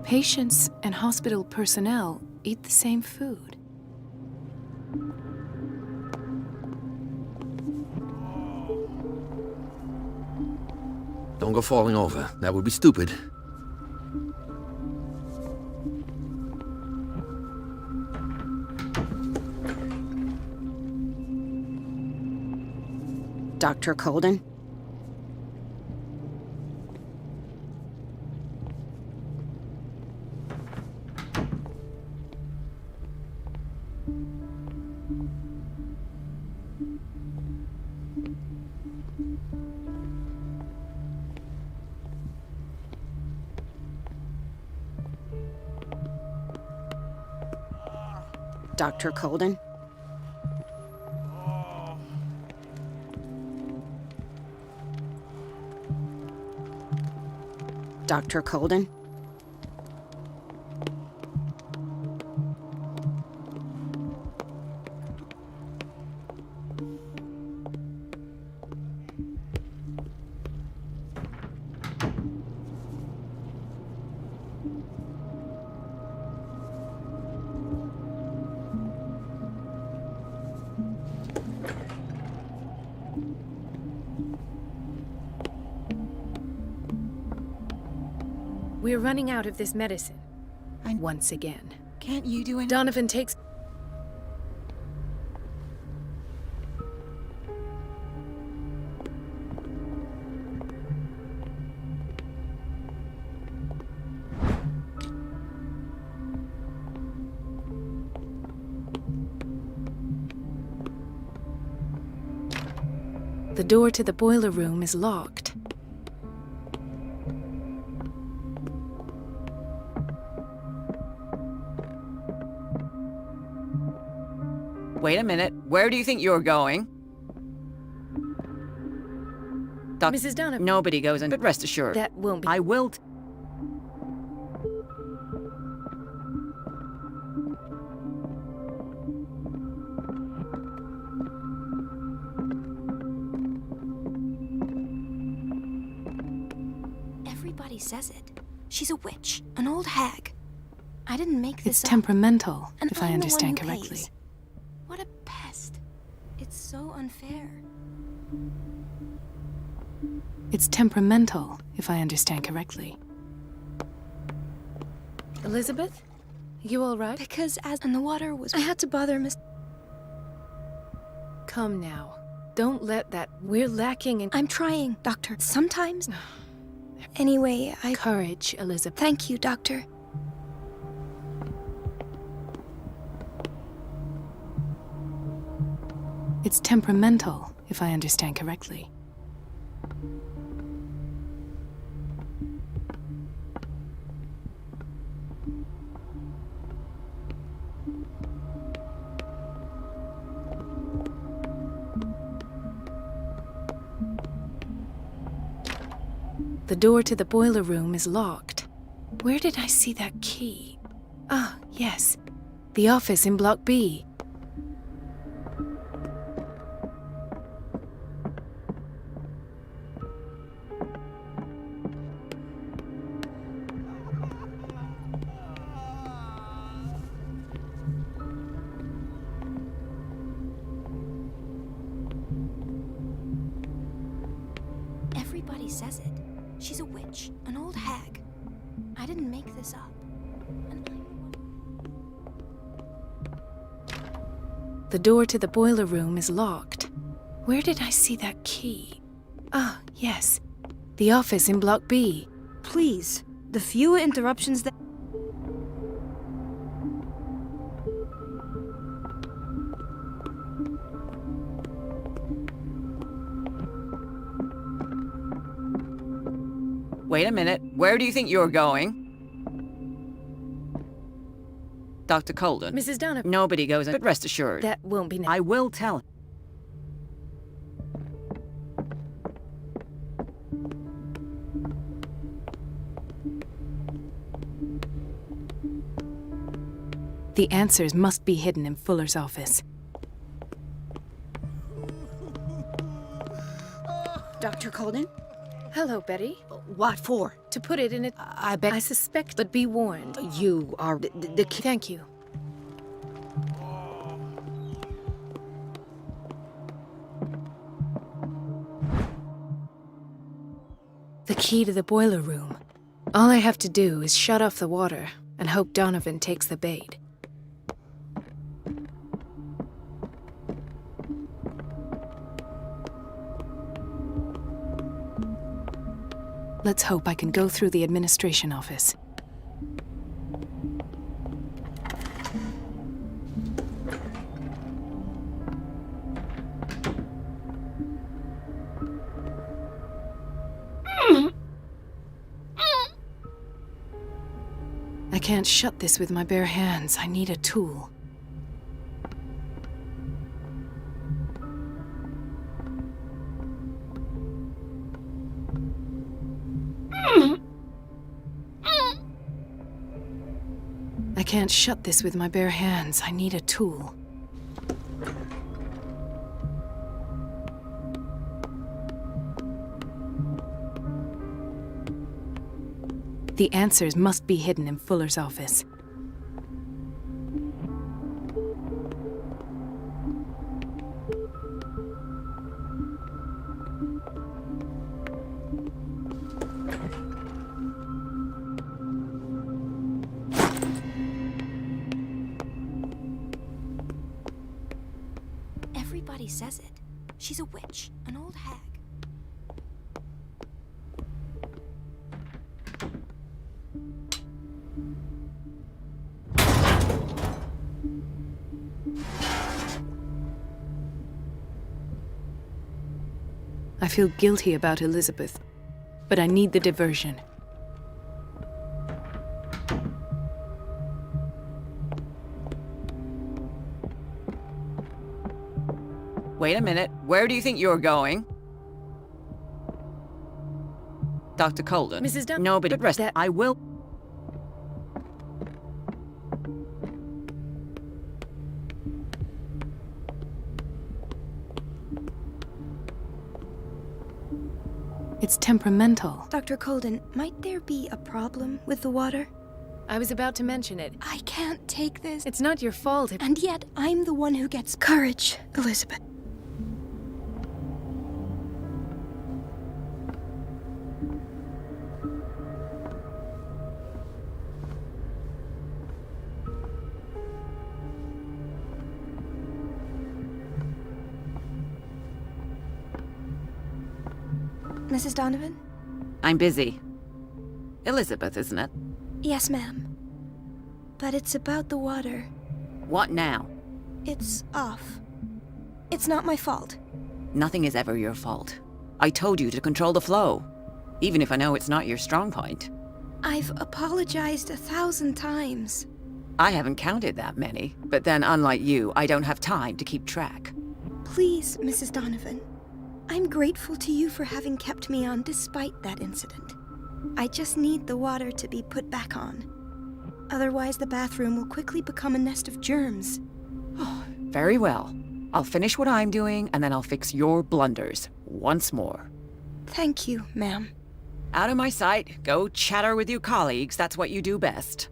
Patients and hospital personnel eat the same food. Don't go falling over. That would be stupid. Dr. Colden? Dr. Colden? Dr. Colden? We're running out of this medicine. Once again. Can't you do anything? Donovan takes... The door to the boiler room is locked. Wait a minute. Where do you think you're going? Mrs. Donovan. Nobody goes in, but rest assured. That won't be... I will... Everybody says it. She's a witch, an old hag. I didn't make this It's up. temperamental, And if I I'm the one understand who correctly. pays. What a pest. It's so unfair. It's temperamental, if I understand correctly. Elizabeth? You all right? Because as in the water was... I had to bother Miss... Come now. Don't let that... We're lacking in... I'm trying, Doctor. Sometimes... Anyway, Courage, Elizabeth. Thank you, Doctor. It's temperamental, if I understand correctly. The door to the boiler room is locked. Where did I see that key? Ah, yes. The office in Block B. Everybody says it. She's a witch, an old hag. I didn't make this up. The door to the boiler room is locked. Where did I see that key? Ah, yes. The office in Block B. Please, the fewer interruptions that... Wait a minute. Where do you think you're going? Dr. Colden. Mrs. Donovan. Nobody goes in, but rest assured. That won't be. I will tell. The answers must be hidden in Fuller's office. Dr. Colden? Hello, Betty. What for? To put it in a... I bet... I suspect, but be warned. You are the Thank you. The key to the boiler room. All I have to do is shut off the water and hope Donovan takes the bait. Let's hope I can go through the administration office. I can't shut this with my bare hands. I need a tool. I can't shut this with my bare hands. I need a tool. The answers must be hidden in Fuller's office. Everybody says it. She's a witch, an old hag. I feel guilty about Elizabeth, but I need the diversion. Wait a minute. Where do you think you're going? Dr. Colden. Mrs. Dunn. Nobody. But rest. I will. It's temperamental. Dr. Colden, might there be a problem with the water? I was about to mention it. I can't take this. It's not your fault. And yet, I'm the one who gets courage, Elizabeth. Mrs. Donovan? I'm busy. Elizabeth, isn't it? Yes, ma'am. But it's about the water. What now? It's off. It's not my fault. Nothing is ever your fault. I told you to control the flow, even if I know it's not your strong point. I've apologized 1,000 times. I haven't counted that many, but then unlike you, I don't have time to keep track. Please, Mrs. Donovan. I'm grateful to you for having kept me on despite that incident. I just need the water to be put back on. Otherwise, the bathroom will quickly become a nest of germs. Oh, very well. I'll finish what I'm doing, and then I'll fix your blunders once more. Thank you, ma'am. Out of my sight. Go chatter with your colleagues. That's what you do best.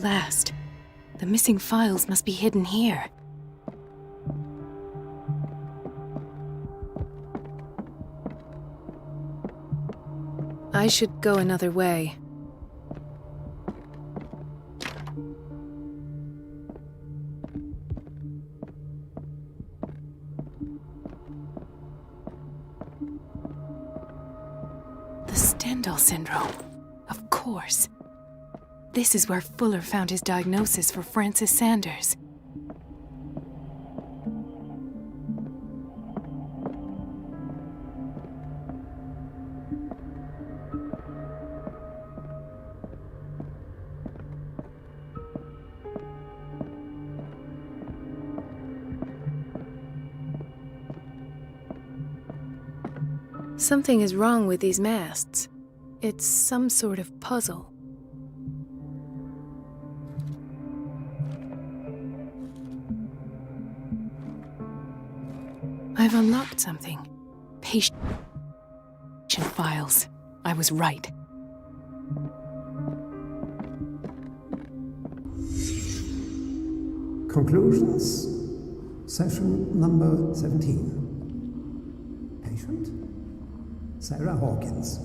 Last. The missing files must be hidden here. I should go another way. Stendhal syndrome. Of course. This is where Fuller found his diagnosis for Francis Sanders. Something is wrong with these masts. It's some sort of puzzle. I've unlocked something. Patient files. I was right. Conclusions. Session number 17. Patient? Sarah Hawkins.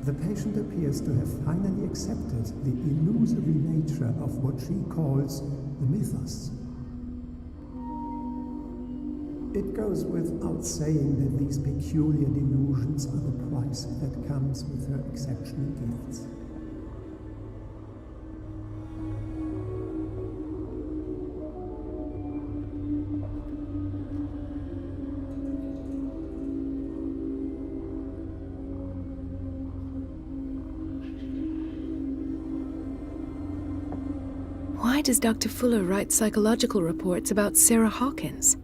The patient appears to have finally accepted the illusory nature of what she calls the mythos. It goes without saying that these peculiar delusions are the price that comes with her exceptional gifts. Why does Dr. Fuller write psychological reports about Sarah Hawkins?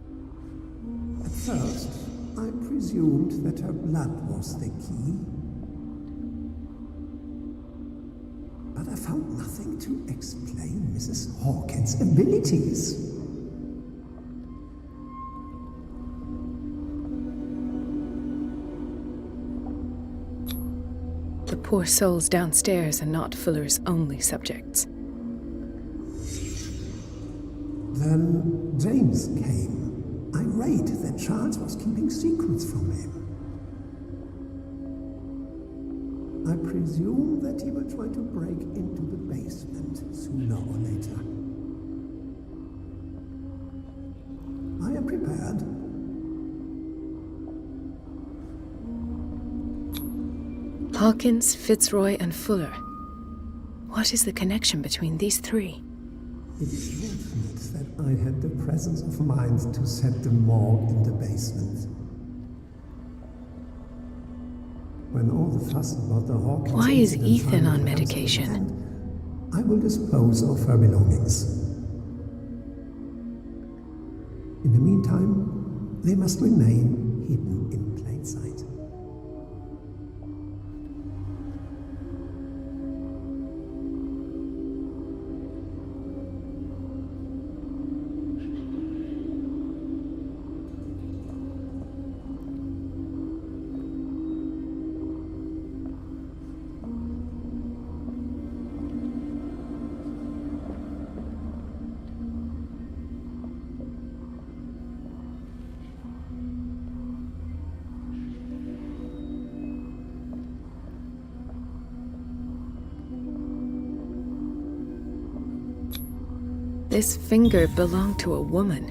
At first, I presumed that her blood was the key. But I found nothing to explain Mrs. Hawkins' abilities. The poor souls downstairs are not Fuller's only subjects. Then James came, irate that Charles was keeping secrets from him. I presume that he will try to break into the basement sooner or later. I am prepared. Hawkins, Fitzroy, and Fuller. What is the connection between these three? It is fortunate that I had the presence of mind to set the morgue in the basement. When all the fuss about the Hawkins... Why is incident Ethan finally on comes to an medication? end, I will dispose of her belongings. In the meantime, they must remain hidden in plain sight. This finger belonged to a woman.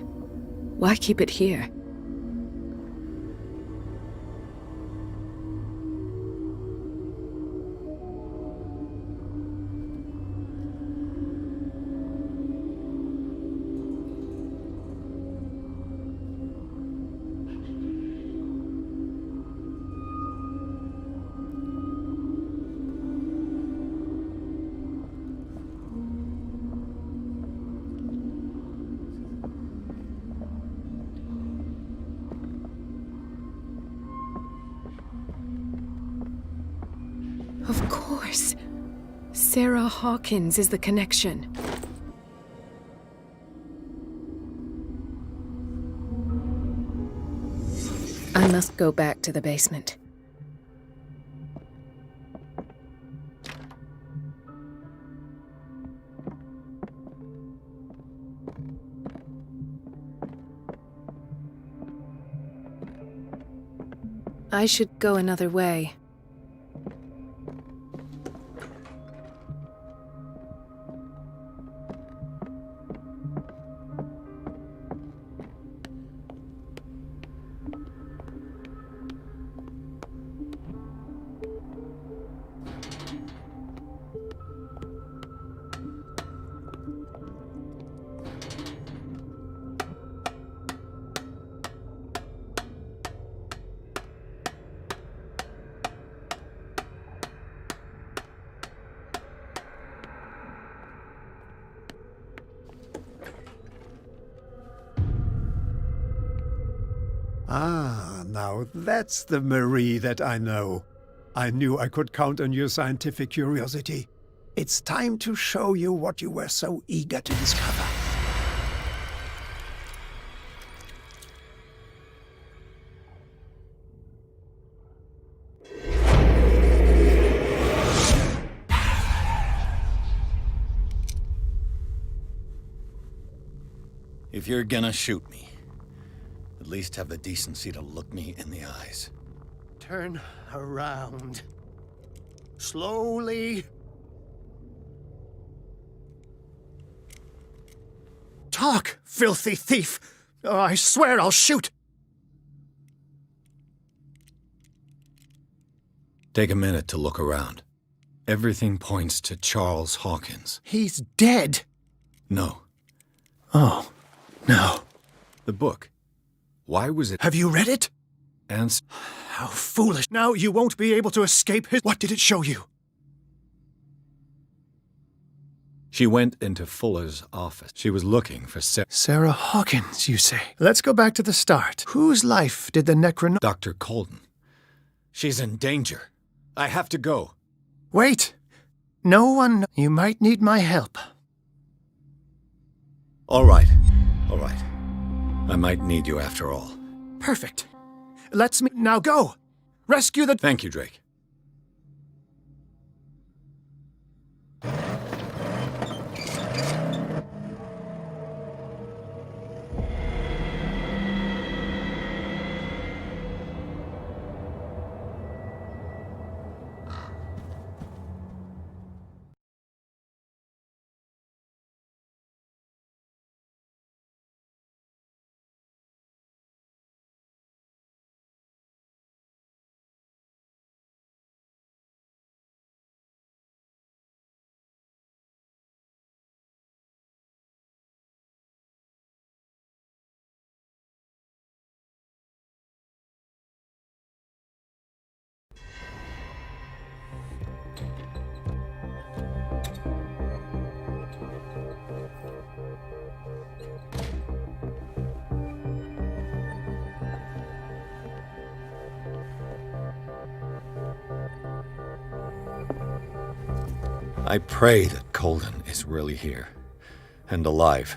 Why keep it here? Of course. Sarah Hawkins is the connection. I must go back to the basement. I should go another way. Ah, now that's the Marie that I know. I knew I could count on your scientific curiosity. It's time to show you what you were so eager to discover. If you're gonna shoot me, at least have the decency to look me in the eyes. Turn around. Slowly. Talk, filthy thief! Oh, I swear I'll shoot! Take a minute to look around. Everything points to Charles Hawkins. He's dead! No. Oh, no. The book. Why was it— Have you read it? And— How foolish. Now you won't be able to escape his— What did it show you? She went into Fuller's office. She was looking for Sarah Hawkins, you say? Let's go back to the start. Whose life did the Necron— Dr. Colden. She's in danger. I have to go. Wait. No one— You might need my help. All right. All right. I might need you after all. Perfect. Let's now go. Rescue the— Thank you, Drake. I pray that Colden is really here and alive.